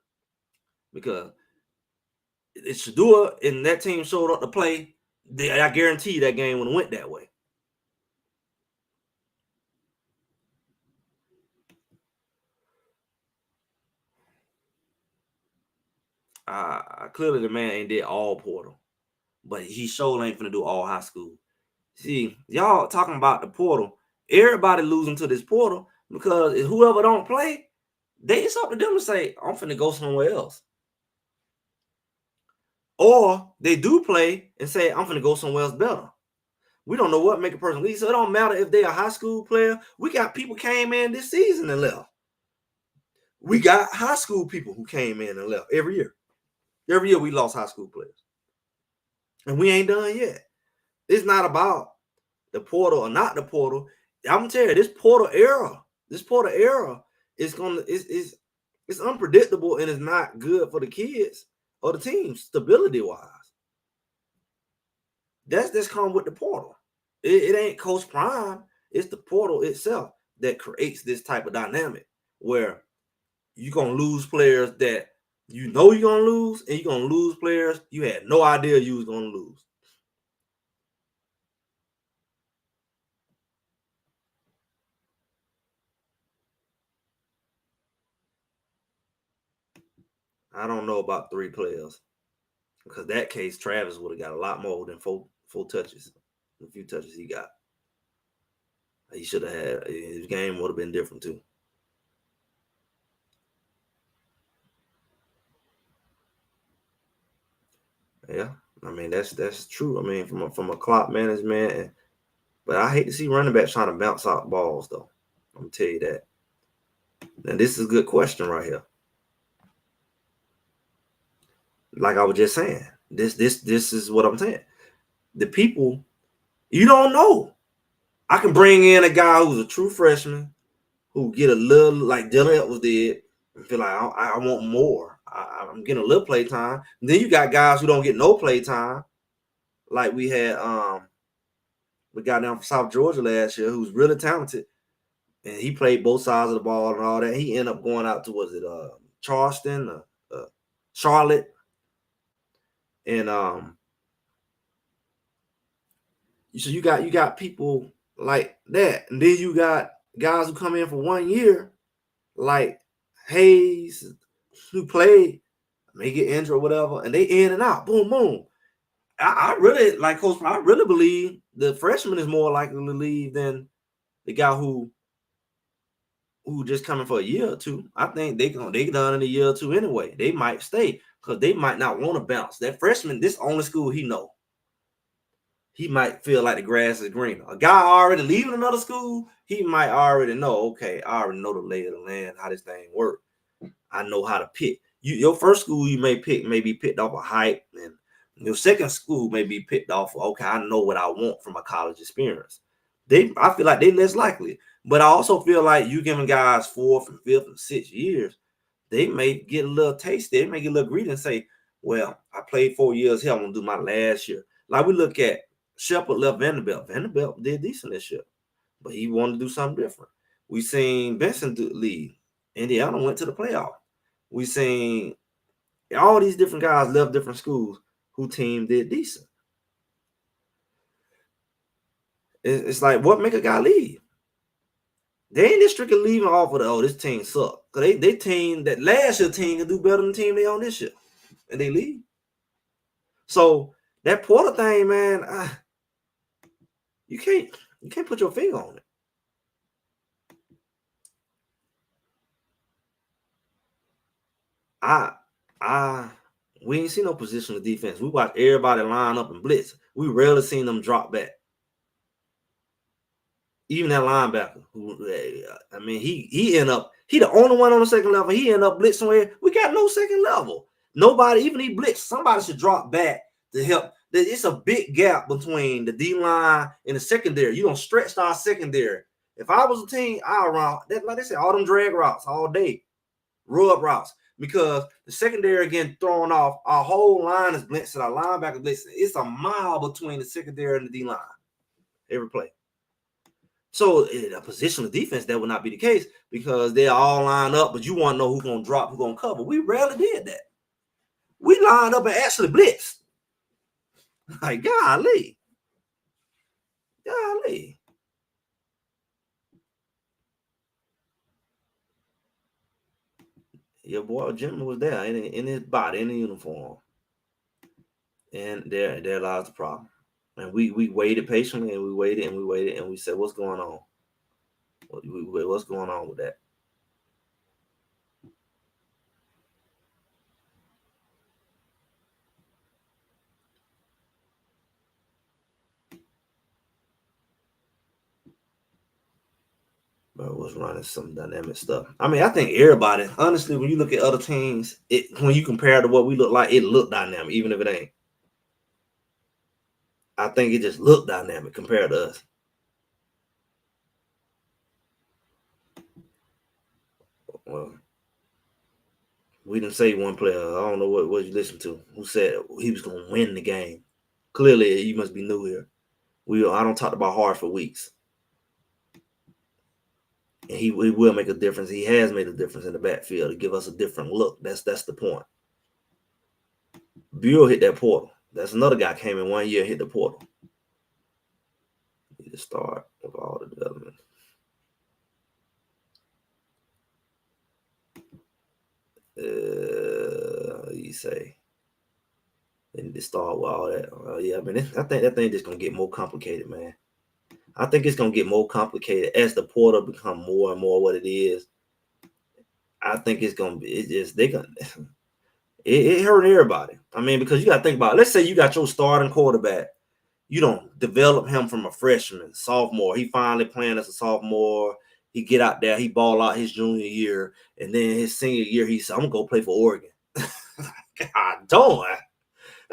Because if Shador and that team showed up to play, I guarantee you that game would have went that way. Clearly the man ain't did all portal, but he sure ain't finna do all high school. See, y'all talking about the portal. Everybody losing to this portal because whoever don't play, it's up to them to say, I'm finna go somewhere else. Or they do play and say, I'm finna go somewhere else better. We don't know what make a person leave. So it don't matter if they're a high school player. We got people came in this season and left. We got high school people who came in and left every year. Every year we lost high school players. And we ain't done yet. It's not about the portal or not the portal. I'm gonna tell you, this portal era is it's unpredictable and it's not good for the kids or the team stability wise. That's come with the portal. It ain't Coach Prime. It's the portal itself that creates this type of dynamic where you're gonna lose players that you know you're gonna lose, and you're gonna lose players you had no idea you was gonna lose. I don't know about 3 players, because that case Travis would have got a lot more than four touches. The few touches he got, he should have had. His game would have been different too. Yeah, I mean that's true. I mean from a clock management, but I hate to see running backs trying to bounce out balls though. I'm gonna tell you that. Now this is a good question right here. Like I was just saying, this is what I'm saying. The people, you don't know. I can bring in a guy who's a true freshman, who get a little like Dylan Edwards did and feel like I want more. I'm getting a little play time. And then you got guys who don't get no play time. Like we had we got down from South Georgia last year who's really talented. And he played both sides of the ball and all that. He ended up going out to Charleston, Charlotte. And so you got people like that. And then you got guys who come in for 1 year, like Hayes, who played, may get injured or whatever, and they in and out. Boom, boom. I really, like Coach, I really believe the freshman is more likely to leave than the guy who just coming for a year or two. I think they done in a year or two anyway. They might stay because they might not want to bounce. That freshman, this only school he know. He might feel like the grass is greener. A guy already leaving another school, he might already know, okay, I already know the lay of the land, how this thing works. I know how to pick. Your first school you may be picked off of hype, and your second school may be picked off of, okay, I know what I want from a college experience. I feel like they're less likely. But I also feel like you giving guys 4th and 5th and 6th years, they may get a little tasty. They may get a little greedy and say, well, I played 4 years here. I'm going to do my last year. Like we look at Shepard left Vanderbilt. Vanderbilt did decent this year, but he wanted to do something different. We seen Benson leave. Indiana went to the playoff. We seen all these different guys left different schools who team did decent. It's like, what make a guy leave? They ain't just strictly leaving off of this team suck. Because they team that last year team can do better than the team they on this year. And they leave. So that Porter thing, man, you can't put your finger on it. We ain't seen no positional defense. We watch everybody line up and blitz. We rarely seen them drop back. Even that linebacker, I mean, he end up, he the only one on the second level. He end up blitzing where we got no second level. Nobody, even he blitz, somebody should drop back to help. It's a big gap between the D-line and the secondary. You don't stretch our secondary. If I was a team, I'll run that, like they said, all them drag routes all day, rub routes, because the secondary getting thrown off. Our whole line is blitzing, our linebacker blitzing. It's a mile between the secondary and the D-line every play. So in a positional defense, that would not be the case because they all line up, but you want to know who's going to drop, who's going to cover. We rarely did that. We lined up and actually blitzed. Like, golly. Your boy Jim was there in his body, in the uniform. And there lies the problem. And we waited patiently, and we waited, and we said, what's going on? What's going on with that? But was running some dynamic stuff. I mean, I think everybody, honestly, when you look at other teams, when you compare to what we look like, it looked dynamic, even if it ain't. I think it just looked dynamic compared to us. Well, we didn't say one player. I don't know what you listened to. Who said he was going to win the game? Clearly, you must be new here. I don't talk about Hard for weeks. And he will make a difference. He has made a difference in the backfield to give us a different look. That's the point. Buell hit that portal. That's another guy came in 1 year, hit the portal. Need to start with all the development. You say they need to start with all that. Yeah, I mean, I think that thing just gonna get more complicated, man. I think it's gonna get more complicated as the portal become more and more what it is. I think it's gonna be. It hurt everybody. I mean, because you got to think about it. Let's say you got your starting quarterback. You don't develop him from a freshman, sophomore. He finally playing as a sophomore. He get out there. He ball out his junior year. And then his senior year, he said, I'm going to go play for Oregon. God darn.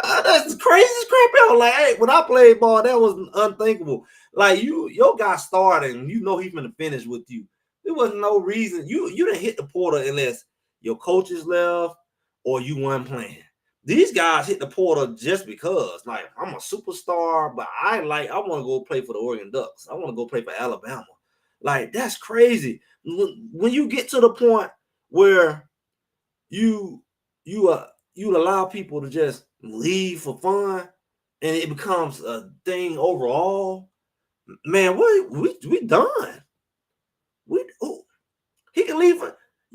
That's the craziest crap ever. Like, hey, when I played ball, that was unthinkable. Like, your guy starting, you know he's going to finish with you. There wasn't no reason. You didn't hit the portal unless your coaches left or you weren't playing. These guys hit the portal just because, like, I'm a superstar, but I want to go play for the Oregon Ducks. I want to go play for Alabama. Like, that's crazy. When you get to the point where you allow people to just leave for fun and it becomes a thing overall, man, we done. He can leave.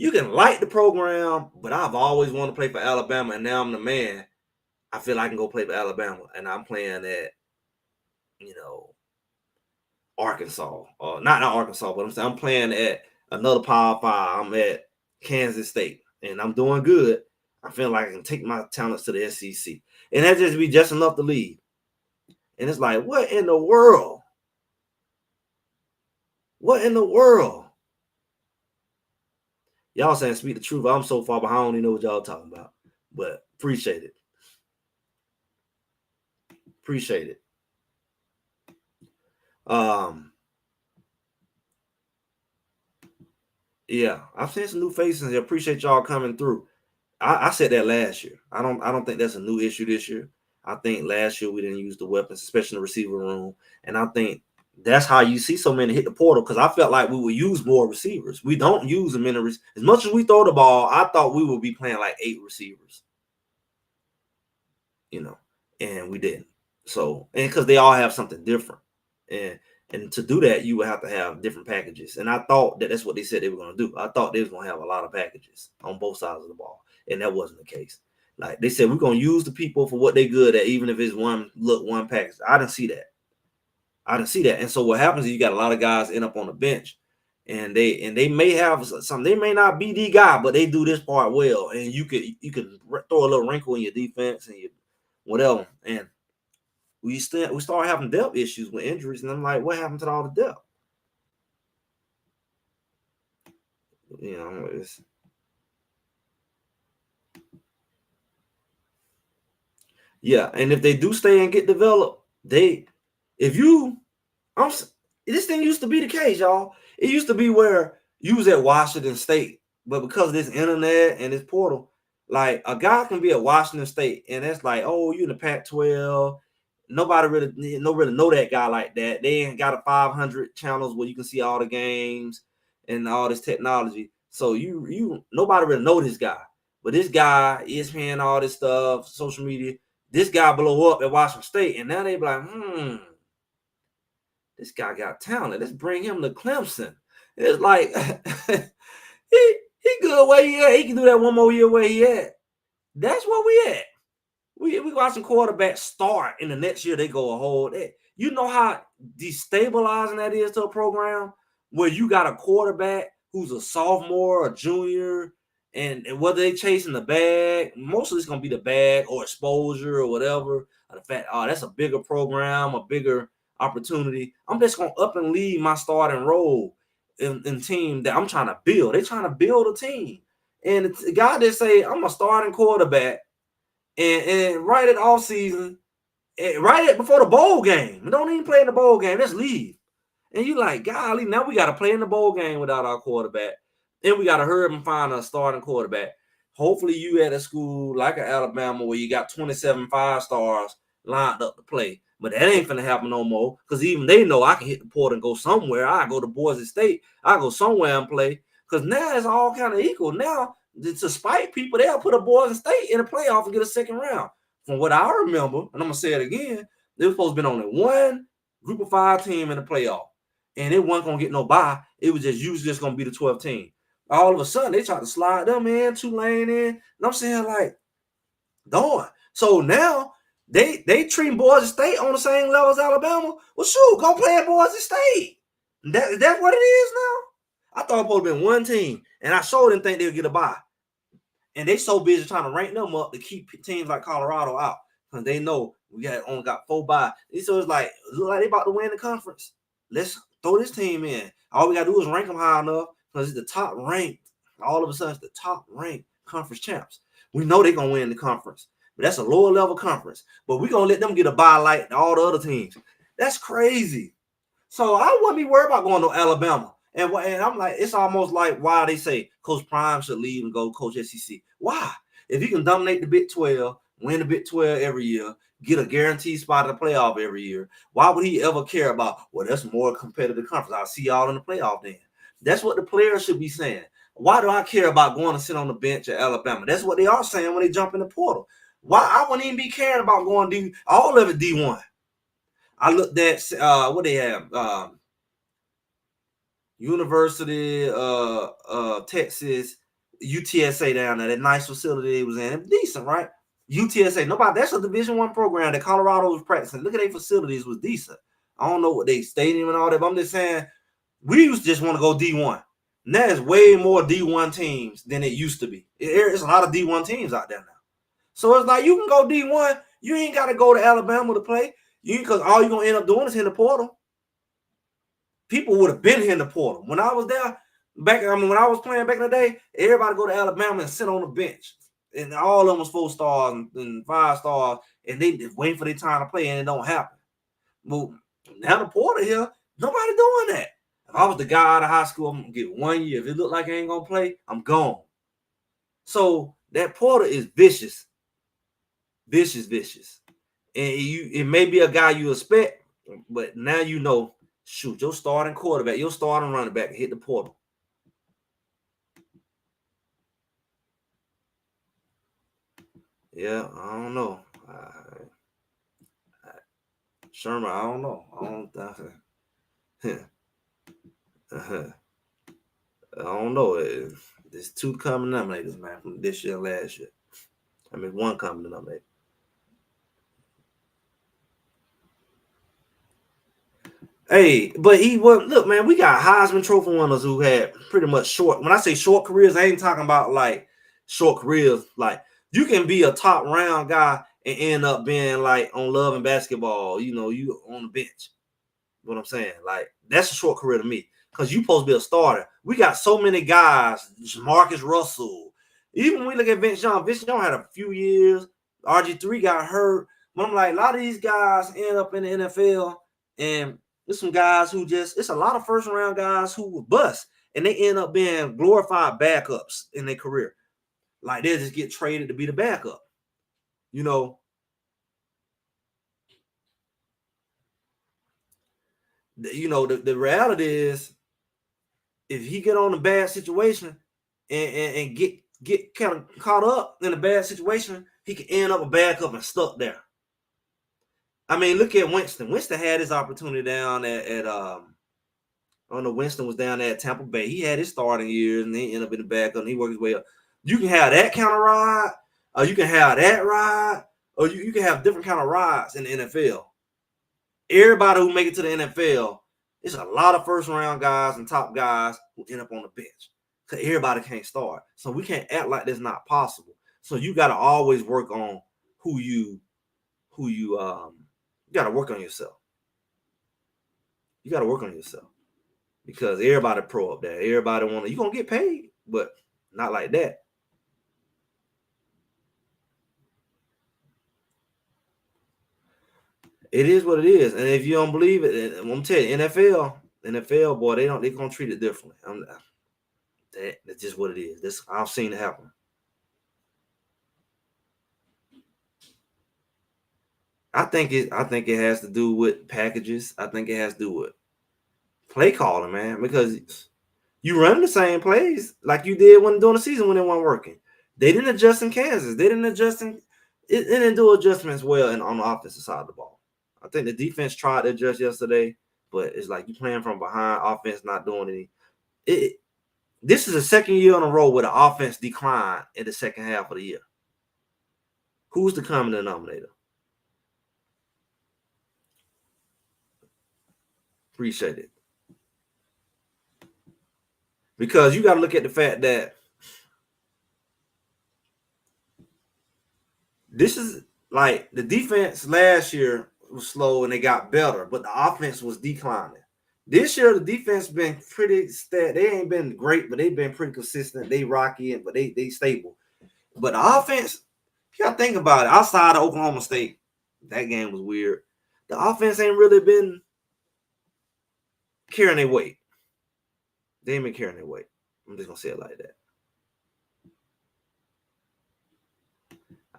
You can like the program, but I've always wanted to play for Alabama, and now I'm the man. I feel I can go play for Alabama, and I'm playing at, Arkansas, or not Arkansas, but I'm playing at another Power 5. I'm at Kansas State, and I'm doing good. I feel like I can take my talents to the SEC, and that just be just enough to leave. And it's like, what in the world? What in the world? Y'all saying speak the truth. I'm so far behind, I don't even know what y'all talking about. But appreciate it. Appreciate it. Yeah, I've seen some new faces. I appreciate y'all coming through. I said that last year. I don't think that's a new issue this year. I think last year we didn't use the weapons, especially in the receiver room. And I think that's how you see so many hit the portal, because I felt like we would use more receivers. We don't use them as much as we throw the ball. I thought we would be playing like 8 receivers, and we didn't. So, and because they all have something different, and to do that, you would have to have different packages. And I thought that's what they said they were going to do. I thought they was going to have a lot of packages on both sides of the ball, and that wasn't the case. Like they said, we're going to use the people for what they're good at, even if it's one package. I didn't see that. And so what happens is you got a lot of guys end up on the bench, and they may have some. They may not be the guy, but they do this part well, and you could throw a little wrinkle in your defense and your whatever. And we start having depth issues with injuries, and I'm like, what happened to all the depth? Yeah, and if they do stay and get developed, this thing used to be the case, y'all. It used to be where you was at Washington State, but because of this internet and this portal, like a guy can be at Washington State, and it's like, oh, you in the Pac-12. Nobody really know that guy like that. They ain't got a 500 channels where you can see all the games and all this technology. So nobody really know this guy, but this guy is paying all this stuff, social media. This guy blow up at Washington State, and now they be like, this guy got talent. Let's bring him to Clemson. It's like he good where he at. He can do that one more year where he at. That's where we at. We watching quarterbacks start in the next year. They go a whole day. You know how destabilizing that is to a program where you got a quarterback who's a sophomore or junior, and whether they chasing the bag, most of it's gonna be the bag or exposure or whatever. The fact, that's a bigger program, a bigger opportunity. I'm just gonna up and leave my starting role in team that I'm trying to build. They're trying to build a team, and the guy that say I'm a starting quarterback. And right at offseason, right before the bowl game. Don't even play in the bowl game. Let's leave. And you like, golly, now we got to play in the bowl game without our quarterback. Then we got to hurry up and find a starting quarterback. Hopefully you at a school like Alabama where you got 27 5-stars lined up to play. But that ain't finna happen no more, because even they know I can hit the port and go somewhere. I go to Boise State. I go somewhere and play, because now it's all kind of equal. Now, to spite people, they'll put a Boise State in the playoff and get a second round. From what I remember, and I'm going to say it again, they were supposed to be only one group of 5 team in the playoff. And it wasn't going to get no bye. It was just going to be the 12th team. All of a sudden, they tried to slide them in, Tulane in. And I'm saying, like, darn. So now they treat Boise State on the same level as Alabama. Well, shoot, go play at Boise State. That's what it is now? I thought it was supposed to be one team. And I sure didn't think they would get a bye. And they so busy trying to rank them up to keep teams like Colorado out, because they know we only got 4 bye. So it's like, look like they about to win the conference. Let's throw this team in. All we got to do is rank them high enough, because it's the top ranked. All of a sudden, it's the top ranked conference champs. We know they're going to win the conference, but that's a lower level conference. But we're going to let them get a bye like all the other teams. That's crazy. So I wouldn't be worried about going to Alabama. And I'm like, it's almost like why they say Coach Prime should leave and go coach SEC. Why? If he can dominate the Big 12, win the Big 12 every year, get a guaranteed spot in the playoff every year, why would he ever care about, well, that's more competitive conference. I'll see y'all in the playoff then. That's what the players should be saying. Why do I care about going to sit on the bench at Alabama? That's what they are saying when they jump in the portal. Why I wouldn't even be caring about going all of it D1. I looked at what they have. University Texas, UTSA down there, that nice facility they was in. It decent, right? UTSA, that's a Division I program that Colorado was practicing. Look at their facilities was decent. I don't know what they stadium and all that, but I'm just saying we used to just want to go D1. And there's way more D1 teams than it used to be. There's a lot of D1 teams out there now. So it's like you can go D1. You ain't got to go to Alabama to play. Because all you're going to end up doing is hitting the portal. People would have been here in the portal. When I was there, when I was playing back in the day, everybody go to Alabama and sit on the bench. And all of them was 4 stars and 5 stars, and they waiting for their time to play, and it don't happen. Well, now the portal here, nobody doing that. If I was the guy out of high school, I'm going to get 1 year. If it look like I ain't going to play, I'm gone. So that portal is vicious. Vicious. And it may be a guy you expect, but now you know, shoot, your starting quarterback, your starting running back hit the portal. Yeah, I don't know. Sherman, I don't know. I don't know. There's 2 common denominators, man, from this year and last year. I mean, 1 common denominator. Hey, but look, man, we got Heisman Trophy winners who had pretty much short. When I say short careers, I ain't talking about like short careers. Like you can be a top round guy and end up being like on Love and Basketball, you on the bench. What I'm saying, like that's a short career to me because you supposed to be a starter. We got so many guys, Marcus Russell. Even when we look at Vince Young had a few years. RG3 got hurt. But I'm like, a lot of these guys end up in the NFL, and there's some guys who it's a lot of first round guys who will bust, and they end up being glorified backups in their career. Like they just get traded to be the backup. The reality is if he get on a bad situation and get kind of caught up in a bad situation, he can end up a backup and stuck there. I mean, look at Winston. Winston had his opportunity down at I don't know, Winston was down there at Tampa Bay. He had his starting years and he ended up in the backup and he worked his way up. You can have that kind of ride, or you can have that ride, or you can have different kind of rides in the NFL. Everybody who make it to the NFL, it's a lot of first round guys and top guys who end up on the bench. Because everybody can't start. So we can't act like that's not possible. So you got to always work on who you got to work on yourself. You got to work on yourself. Because everybody pro up there. Everybody you're going to get paid, but not like that. It is what it is. And if you don't believe it, I'm going to tell you, NFL, boy, they're going to treat it differently. That's just what it is. I've seen it happen. I think it has to do with packages. I think it has to do with play calling, man, because you run the same plays like you did during the season when it wasn't working. They didn't adjust in Kansas. They didn't adjust it didn't do adjustments well on the offensive side of the ball. I think the defense tried to adjust yesterday, but it's like you playing from behind, offense not doing any. This is the second year in a row where the offense declined in the second half of the year. Who's the common denominator? Appreciate it. Because you got to look at the fact that this is like the defense last year was slow and they got better, but the offense was declining. This year, the defense been pretty steady. They ain't been great, but they've been pretty consistent. They rocky, but they stable. But the offense, you got to think about it. Outside of Oklahoma State, that game was weird. The offense ain't really been carrying their weight. They ain't been carrying their weight. I'm just gonna say it like that.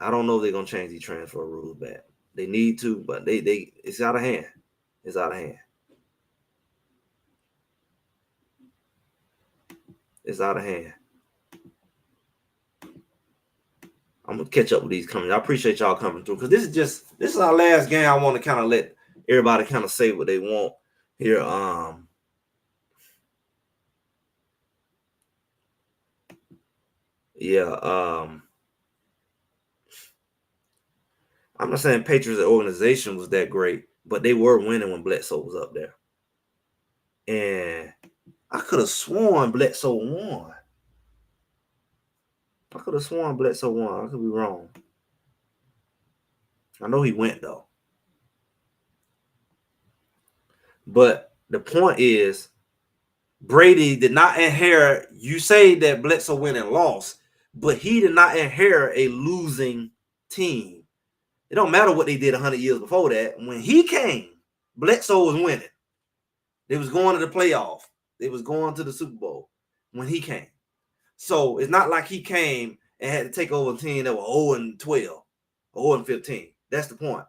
I don't know if they're gonna change these transfer rules back. They need to, but they it's out of hand. It's out of hand. It's out of hand. I'm gonna catch up with these coming. I appreciate y'all coming through because this is our last game. I want to kind of let everybody kind of say what they want here. I'm not saying Patriots organization was that great, but they were winning when Bledsoe was up there. And I could have sworn Bledsoe won. I could be wrong. I know he went though. But the point is, Brady did not inherit. You say that Bledsoe went and lost, but he did not inherit a losing team. It don't matter what they did 100 years before that. When he came, Bledsoe was winning. They was going to the playoff. They was going to the Super Bowl when he came. So it's not like he came and had to take over a team that was 0-12 or 0-15. That's the point.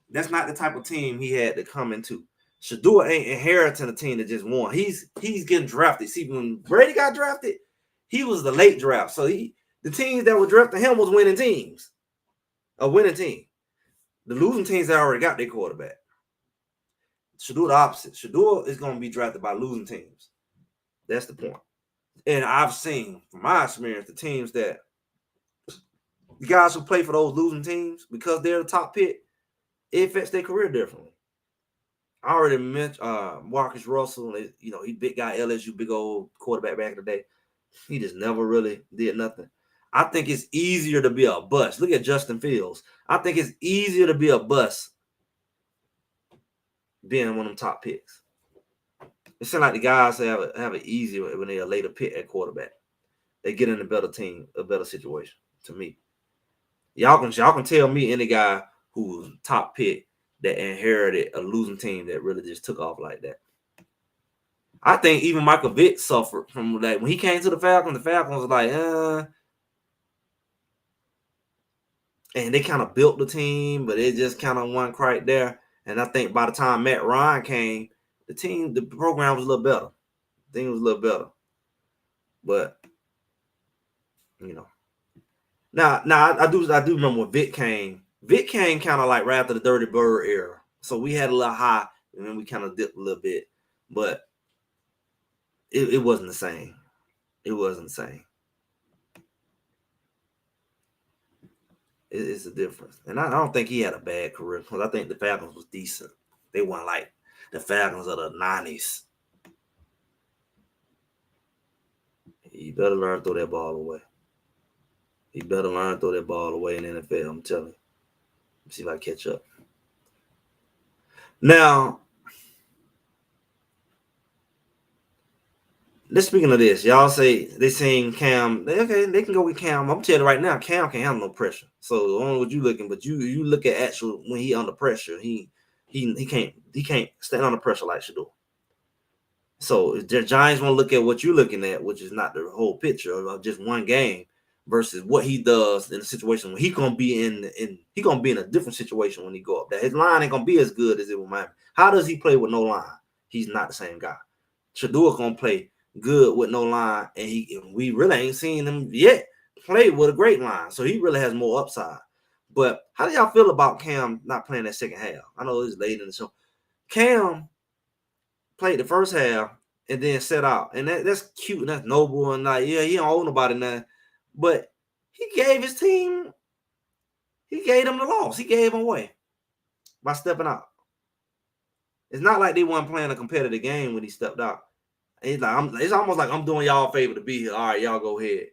That's not the type of team he had to come into. Shador ain't inheriting a team that just won. He's getting drafted. See, when Brady got drafted, he was the late draft. So the teams that were drafting him was winning teams. A winning team. The losing teams that already got their quarterback. Shador the opposite. Shador is going to be drafted by losing teams. That's the point. And I've seen, from my experience, the teams that the guys who play for those losing teams, because they're the top pick, it affects their career differently. I already mentioned Marcus Russell. He big guy, LSU, big old quarterback back in the day. He just never really did nothing. I think it's easier to be a bust. Look at Justin Fields. I think it's easier to be a bust being one of them top picks. It seems like the guys have it easier when they're a later pick at quarterback. They get in a better team, a better situation. To me, y'all can tell me any guy who was top pick that inherited a losing team that really just took off like that. I think even Michael Vick suffered from that. When he came to the Falcons was like, and they kind of built the team, but it just kind of wasn't quite there. And I think by the time Matt Ryan came, the program was a little better. Things was a little better. But now I do remember when Vic came. Vic came kind of like right after the Dirty Bird era. So we had a little high, and then we kind of dipped a little bit. But it wasn't the same. It wasn't the same. It's a difference. And I don't think he had a bad career because I think the Falcons was decent. They weren't like the Falcons of the 90s. He better learn to throw that ball away. He better learn to throw that ball away in the NFL, I'm telling you. Let's see if I catch up. Now, let's speaking of this. Y'all say they saying Cam. Okay, they can go with Cam. I'm telling you right now, Cam can't handle no pressure. So I don't know what you looking, but you look at actual when he under pressure, he can't stand under pressure like Shador. So if the Giants want to look at what you're looking at, which is not the whole picture of just one game, versus what he does in a situation when he gonna be in a different situation when he go up there. His line ain't gonna be as good as it with Miami. How does he play with no line? He's not the same guy. Shador gonna play good with no line, and we really ain't seen him yet play with a great line. So he really has more upside. But how do y'all feel about Cam not playing that second half? I know it's late in the show. Cam played the first half and then set out. And that's cute and that's noble. And he don't owe nobody nothing. But he gave his team, he gave them the loss. He gave them away by stepping out. It's not like they weren't playing a competitive game when he stepped out. It's almost like I'm doing y'all a favor to be here. All right, y'all go ahead.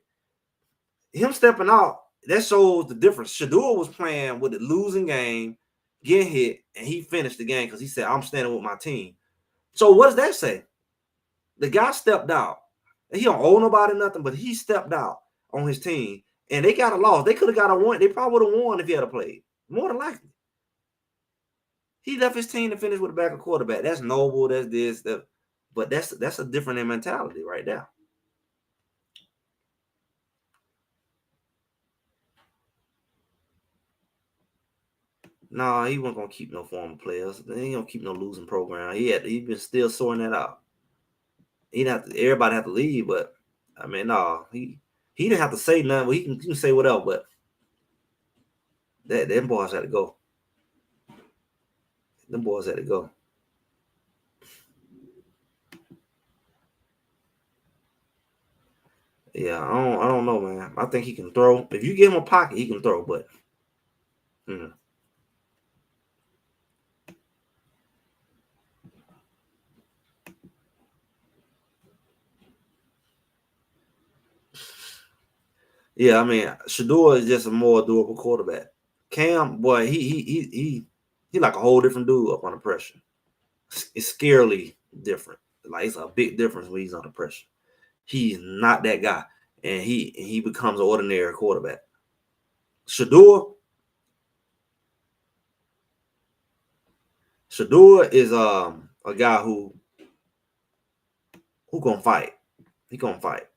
Him stepping out, that shows the difference. Shador was playing with a losing game, getting hit, and he finished the game because he said, I'm standing with my team. So what does that say? The guy stepped out. He don't owe nobody nothing, but he stepped out on his team, and they got a loss. They could have got a win. They probably would have won if he had played. More than likely. He left his team to finish with a backup quarterback. That's noble. That's this. But that's a different mentality right there. No, he wasn't gonna keep no former players. He ain't gonna keep no losing program. He been still sorting that out. Everybody have to leave, but I mean, no, he didn't have to say nothing. Well, he can say whatever, but them boys had to go. Them boys had to go. Yeah, I don't know, man. I think he can throw. If you give him a pocket, he can throw, but yeah, I mean, Shador is just a more durable quarterback. Cam, boy, he like a whole different dude up under pressure. It's scarily different. Like it's a big difference when he's under pressure. He's not that guy, and he becomes an ordinary quarterback. Shador is a guy who gonna fight. He gonna fight.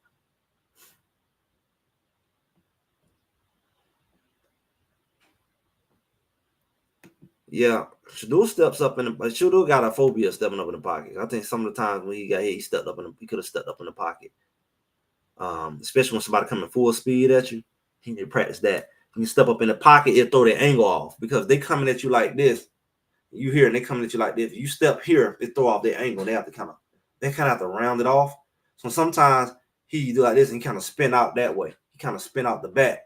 Yeah, Shador steps up but Shador got a phobia of stepping up in the pocket. I think some of the times when he got hit, he could have stepped up in the pocket. Especially when somebody coming full speed at you, he need to practice that. When you step up in the pocket, it'll throw their angle off because they coming at you like this. You hear and they coming at you like this. If you step here, it throw off their angle. They kind of have to round it off. So sometimes he do like this and kind of spin out that way. He kind of spin out the back.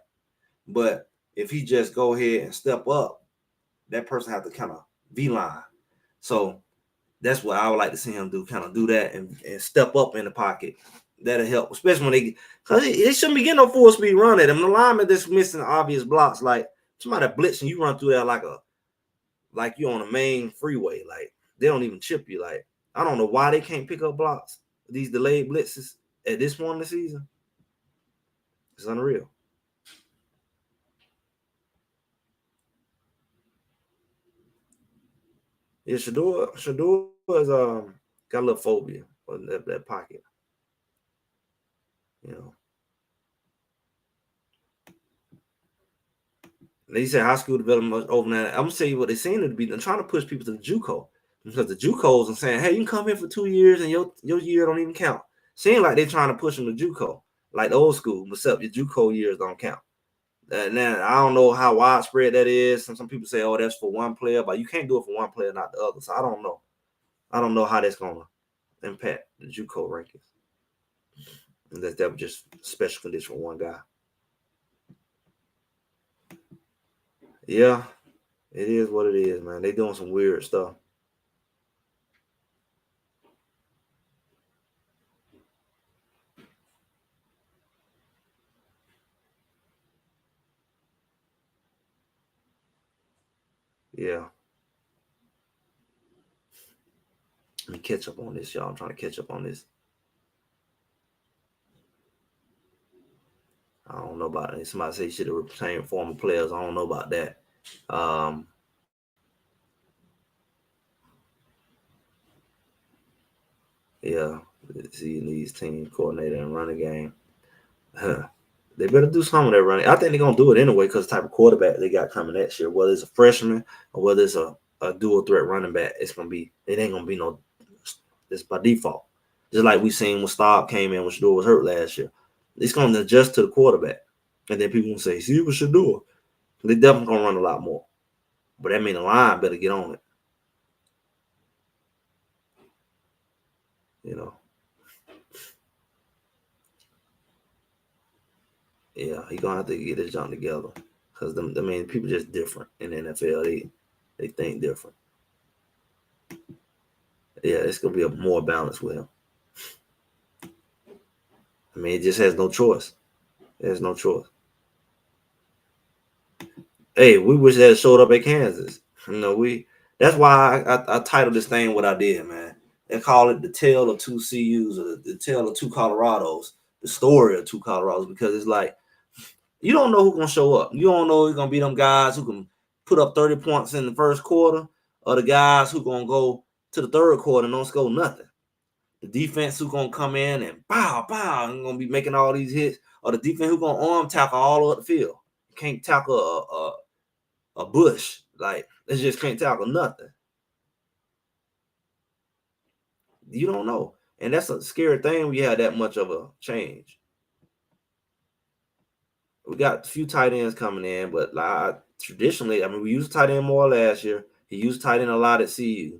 But if he just go ahead and step up, that person have to kind of V-line. So that's what I would like to see him do, kind of do that and step up in the pocket. That'll help, especially when because they shouldn't be getting no full speed run at him. The lineman that's missing obvious blocks, like somebody blitzing, you run through there like you on a main freeway. Like they don't even chip you. Like I don't know why they can't pick up blocks. These delayed blitzes at this point in the season, it's unreal. Yeah, Shador is got a little phobia on that pocket. You know. They said high school development over there. I'm gonna tell you what they seem to be. They're trying to push people to the JUCO because the JUCOs are saying, "Hey, you can come here for 2 years and your year don't even count." Seems like they're trying to push them to JUCO, like the old school, except your JUCO years don't count. Now I don't know how widespread that is. Some people say, "Oh, that's for one player," but you can't do it for one player, not the other. So I don't know. I don't know how that's gonna impact the JUCO rankings. And that was just special condition for one guy. Yeah, it is what it is, man. They doing some weird stuff. Yeah. Let me catch up on this, y'all. I'm trying to catch up on this. I don't know about it. Somebody say should have retained former players. I don't know about that. Yeah, see these team coordinator and running game. They better do some of that running. I think they're gonna do it anyway because the type of quarterback they got coming next year, whether it's a freshman or whether it's a dual threat running back, it ain't gonna be no. It's by default. Just like we seen when Staub came in when Shador was hurt last year. It's gonna adjust to the quarterback, and then people gonna say, "See what Shador." They definitely gonna run a lot more, but that means the line better get on it. You know. Yeah, he gonna have to get his jump together because people just different in the NFL. They think different. Yeah, it's gonna be a more balance with him. I mean, it just has no choice. There's no choice. Hey, we wish that showed up at Kansas. You know, that's why I titled this thing what I did, man. They call it the tale of two CUs or the tale of two Colorados, the story of two Colorados, because it's like you don't know who's gonna show up. You don't know who's gonna be them guys who can put up 30 points in the first quarter, or the guys who gonna go to the third quarter and don't score nothing. The defense who gonna come in and pow, pow, and gonna be making all these hits, or the defense who gonna arm tackle all over the field. You can't tackle a bush. Like, they just can't tackle nothing. You don't know. And that's a scary thing when you have that much of a change. We got a few tight ends coming in, but like traditionally, I mean, we used tight end more last year. He used tight end a lot at CU.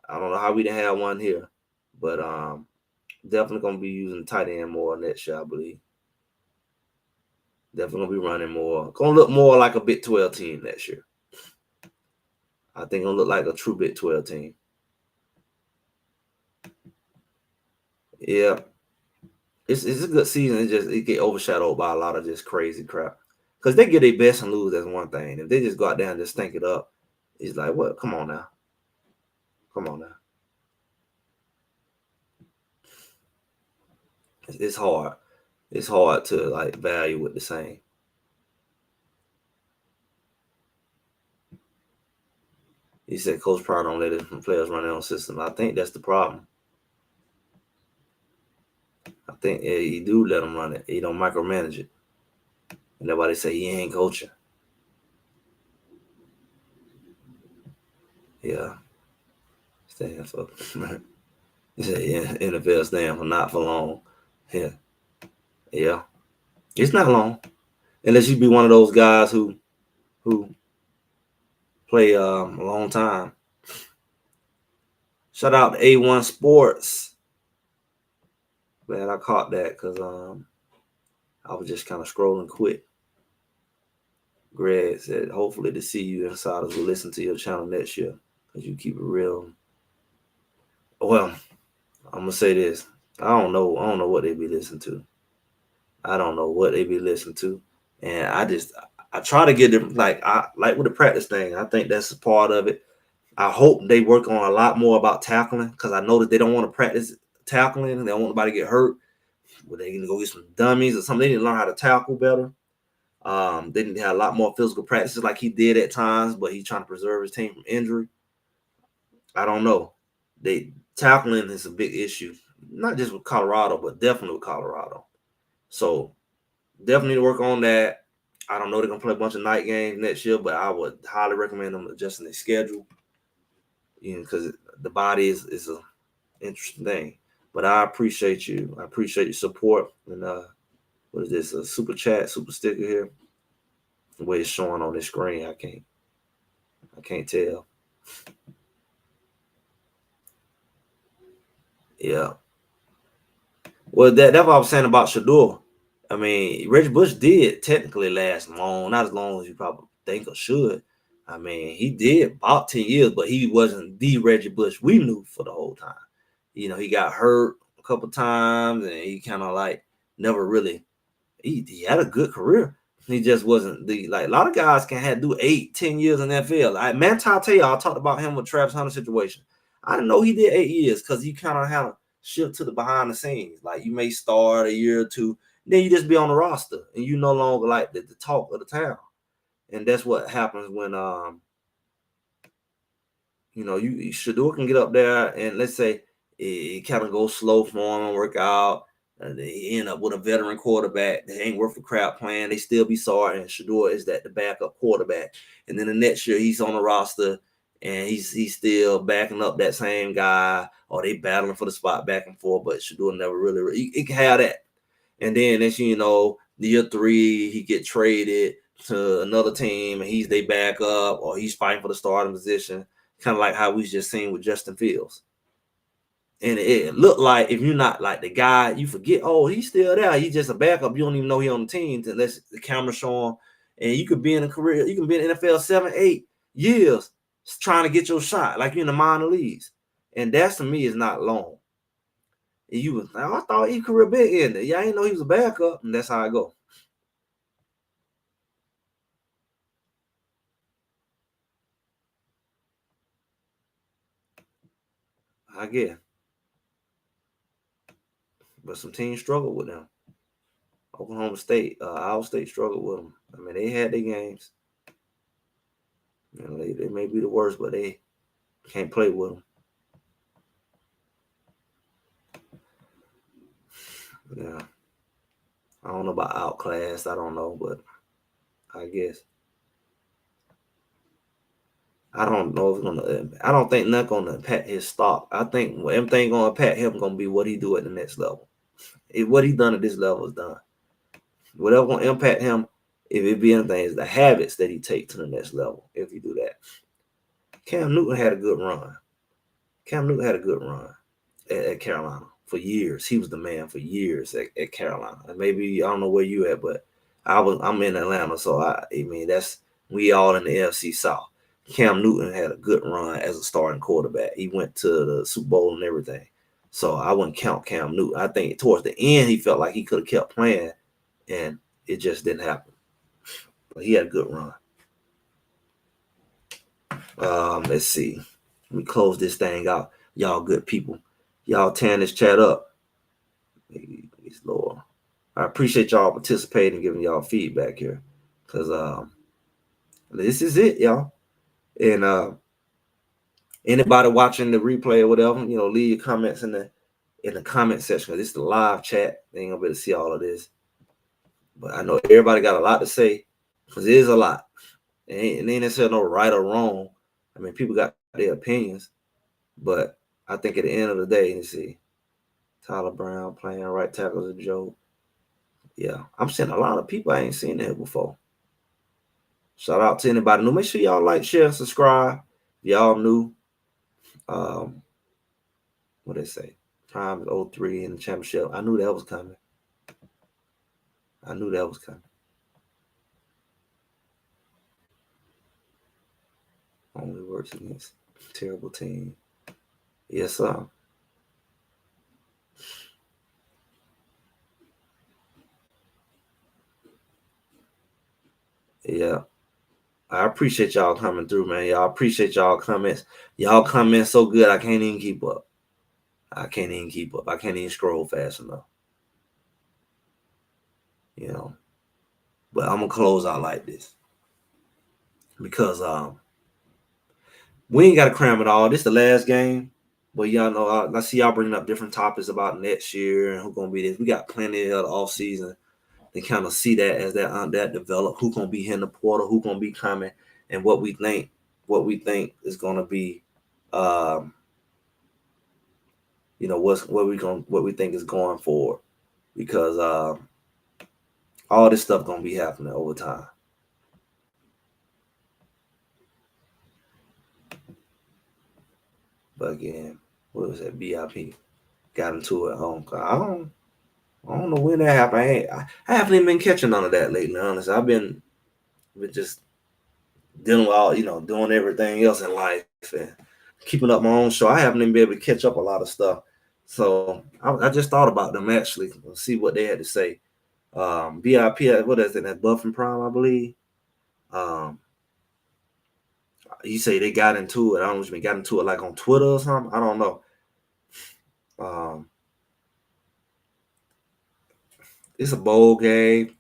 I don't know how we didn't have one here, but definitely gonna be using tight end more next year, I believe. Definitely gonna be running more. Gonna look more like a Big 12 team next year. I think gonna look like a true Big 12 team. Yeah, it's a good season. It get overshadowed by a lot of just crazy crap. Because they get their best and lose, that's one thing. If they just go out there and just stink it up, it's like, what? Come on now. Come on now. It's hard. It's hard to like value with the same. He said Coach Pryor don't let his players run their own system. I think that's the problem. I think he do let them run it. He don't micromanage it. And nobody say he ain't coaching. Yeah. Stand for he said, yeah, NFL stand for not for long. Yeah. Yeah. It's not long. Unless you be one of those guys who play a long time. Shout out to A1 Sports. Glad I caught that because I was just kind of scrolling quick. Greg said, hopefully the CU insiders will listen to your channel next year because you keep it real. Well, I'm gonna say this. I don't know what they be listening to. I don't know what they be listening to. And I try to get them like with the practice thing. I think that's a part of it. I hope they work on a lot more about tackling because I know that they don't want to practice tackling and they don't want nobody to get hurt. Well, they can go get some dummies or something. They need to learn how to tackle better. They need to have a lot more physical practices like he did at times, but he's trying to preserve his team from injury. I don't know. Tackling is a big issue, not just with Colorado, but definitely with Colorado. So definitely to work on that. I don't know they're gonna play a bunch of night games next year, but I would highly recommend them adjusting their schedule. You know, because the body is an interesting thing. But I appreciate you. I appreciate your support. And what is this? A super chat, super sticker here. The way it's showing on the screen, I can't tell. Yeah. Well, that's what I was saying about Shador. I mean, Reggie Bush did technically last long, not as long as you probably think or should. I mean, he did about 10 years, but he wasn't the Reggie Bush we knew for the whole time. You know, he got hurt a couple times and he kind of like never really, he had a good career. He just wasn't the, like, a lot of guys can do 8-10 years in that field. Like Manti Te'o, I talked about him with Travis Hunter situation. I didn't know he did 8 years because he kind of had a shift to the behind the scenes. Like you may start a year or two, then you just be on the roster and you no longer like the talk of the town. And that's what happens when you Shador can get up there and let's say it kind of goes slow for him and work out. And they end up with a veteran quarterback that ain't worth a crap playing. They still be sorry, and Shador is the backup quarterback. And then the next year he's on the roster and he's still backing up that same guy, or they battling for the spot back and forth. But Shador never really he can have that. And then next year, year 3 he get traded to another team and he's their backup or he's fighting for the starting position. Kind of like how we just seen with Justin Fields. And it looked like if you're not like the guy, you forget, oh, he's still there. He's just a backup. You don't even know he's on the team unless the camera show him. And you could be in a career, you can be in the NFL 7-8 years trying to get your shot, like you're in the minor leagues. And that to me is not long. And you was like, I thought his career big ended. Yeah, I didn't know he was a backup. And that's how I go. I guess. But some teams struggled with them. Oklahoma State, Iowa State struggled with them. I mean, they had their games. They may be the worst, but they can't play with them. Yeah. I don't know about outclassed. I don't know, but I guess. I don't know if it's gonna. I don't think nothing gonna impact his stock. I think everything gonna impact him gonna be what he do at the next level. If what he done at this level is done, whatever gonna impact him, if it be anything, is the habits that he take to the next level. If he do that, Cam Newton had a good run. Cam Newton had a good run at Carolina for years. He was the man for years at Carolina. And maybe I don't know where you at, but I'm in Atlanta, so I mean that's we all in the NFC South. Cam Newton had a good run as a starting quarterback. He went to the Super Bowl and everything. So I wouldn't count Cam Newton. I think towards the end he felt like he could have kept playing, and it just didn't happen. But he had a good run. Let's see. Let me close this thing out. Y'all good people. Y'all tearing this chat up. Please, Lord. I appreciate y'all participating, giving y'all feedback here. Because this is it, y'all. And anybody watching the replay or whatever, leave your comments in the comment section. Because this is the live chat. They ain't gonna be able to see all of this. But I know everybody got a lot to say. Because it is a lot. It ain't necessarily no right or wrong. I mean, people got their opinions. But I think at the end of the day, you see, Tyler Brown playing right tackle is a joke. Yeah, I'm seeing a lot of people I ain't seen that before. Shout out to anybody new. Make sure y'all like, share, subscribe. Y'all new. What they say? Prime is 03 in the championship. I knew that was coming. Only works against terrible team. Yes, sir. Yeah. I appreciate y'all coming through, man. Y'all appreciate y'all comments. Y'all comment so good I can't even keep up. I can't even scroll fast enough. But I'm gonna close out like this. Because we ain't gotta cram it all. This is the last game. But y'all know I see y'all bringing up different topics about next year and who's gonna be this. We got plenty of the offseason to kind of see that as that develop, who gonna be here in the portal, who gonna be coming, and what we think is gonna be what we think is going forward. Because all this stuff gonna be happening over time. But again, what was that? BIP got into it home. I don't know when that happened. I haven't even been catching none of that lately. Honestly, I've been just dealing with all doing everything else in life and keeping up my own show. I haven't even been able to catch up a lot of stuff. So I just thought about them actually, see what they had to say. BIP, what is it? That Buff and Prime, I believe. You say they got into it. I don't know if they got into it like on Twitter or something. I don't know. It's a bowl game.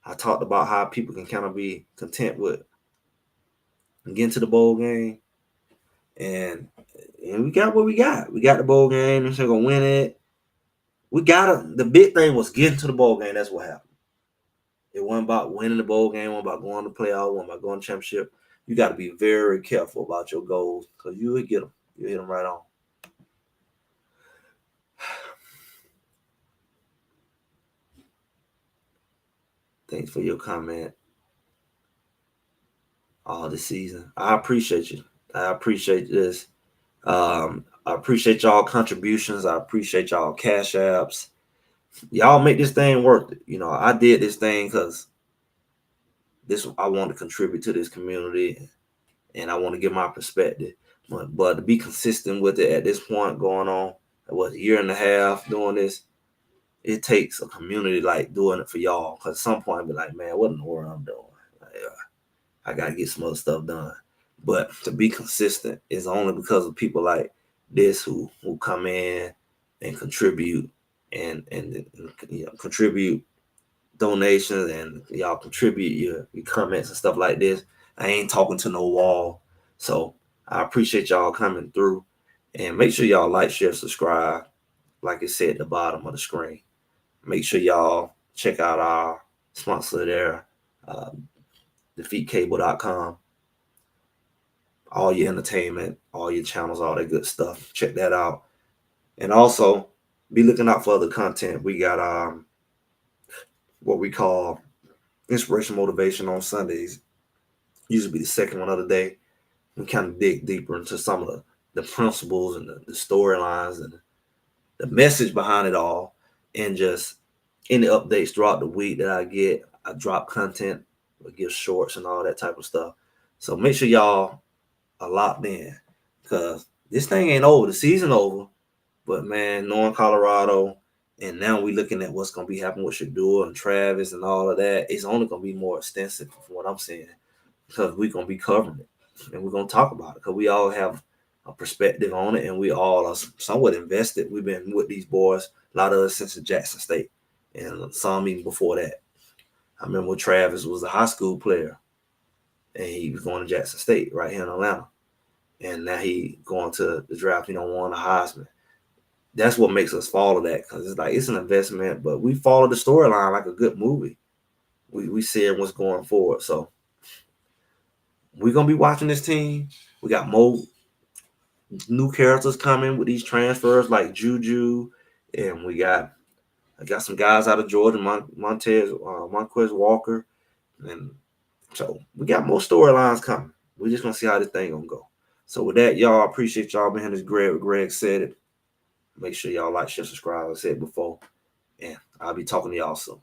I talked about how people can kind of be content with getting to the bowl game. And we got what we got. We got the bowl game. We're going to win it. The big thing was getting to the bowl game. That's what happened. It wasn't about winning the bowl game. It wasn't about going to playoff. It wasn't about going to championship. You got to be very careful about your goals because you will get them. You hit them right on. Thanks for your comment all this season. I appreciate you. I appreciate this. I appreciate y'all contributions. I appreciate y'all cash apps. Y'all make this thing worth it. I did this thing because I want to contribute to this community and I want to give my perspective. But to be consistent with it at this point going on, a year and a half doing this, it takes a community like doing it for y'all. Because at some point, I'll be like, man, what in the world I'm doing? I got to get some other stuff done. But to be consistent is only because of people like this who come in and contribute and contribute donations and y'all contribute your comments and stuff like this. I ain't talking to no wall. So I appreciate y'all coming through and make sure y'all like, share, subscribe. Like it said at the bottom of the screen. Make sure y'all check out our sponsor there, defeatcable.com. All your entertainment, all your channels, all that good stuff. Check that out. And also be looking out for other content. We got what we call inspiration motivation on Sundays. Usually be the second one of the day. We kind of dig deeper into some of the principles and the storylines and the message behind it all, and just any updates throughout the week that I get. I drop content, I give shorts and all that type of stuff. So make sure y'all are locked in, because this thing ain't over. The season over, but man, knowing Colorado, and now we looking at what's gonna be happening with Shador and Travis and all of that, it's only gonna be more extensive from what I'm saying, because we're gonna be covering it and we're gonna talk about it, because we all have a perspective on it, and we all are somewhat invested. We've been with these boys, a lot of us since Jackson State, and some even before that. I remember Travis was a high school player, and he was going to Jackson State right here in Atlanta, and now he going to the draft. Won a Heisman. That's what makes us follow that, because it's like it's an investment, but we follow the storyline like a good movie. We see what's going forward, so we're gonna be watching this team. We got more new characters coming with these transfers like Juju, and I got some guys out of Georgia, Marquez Walker, and so we got more storylines coming. We're just gonna see how this thing gonna go. So with that, y'all, I appreciate y'all being this. Greg said it. Make sure y'all like, share, subscribe. I said before, and I'll be talking to y'all soon.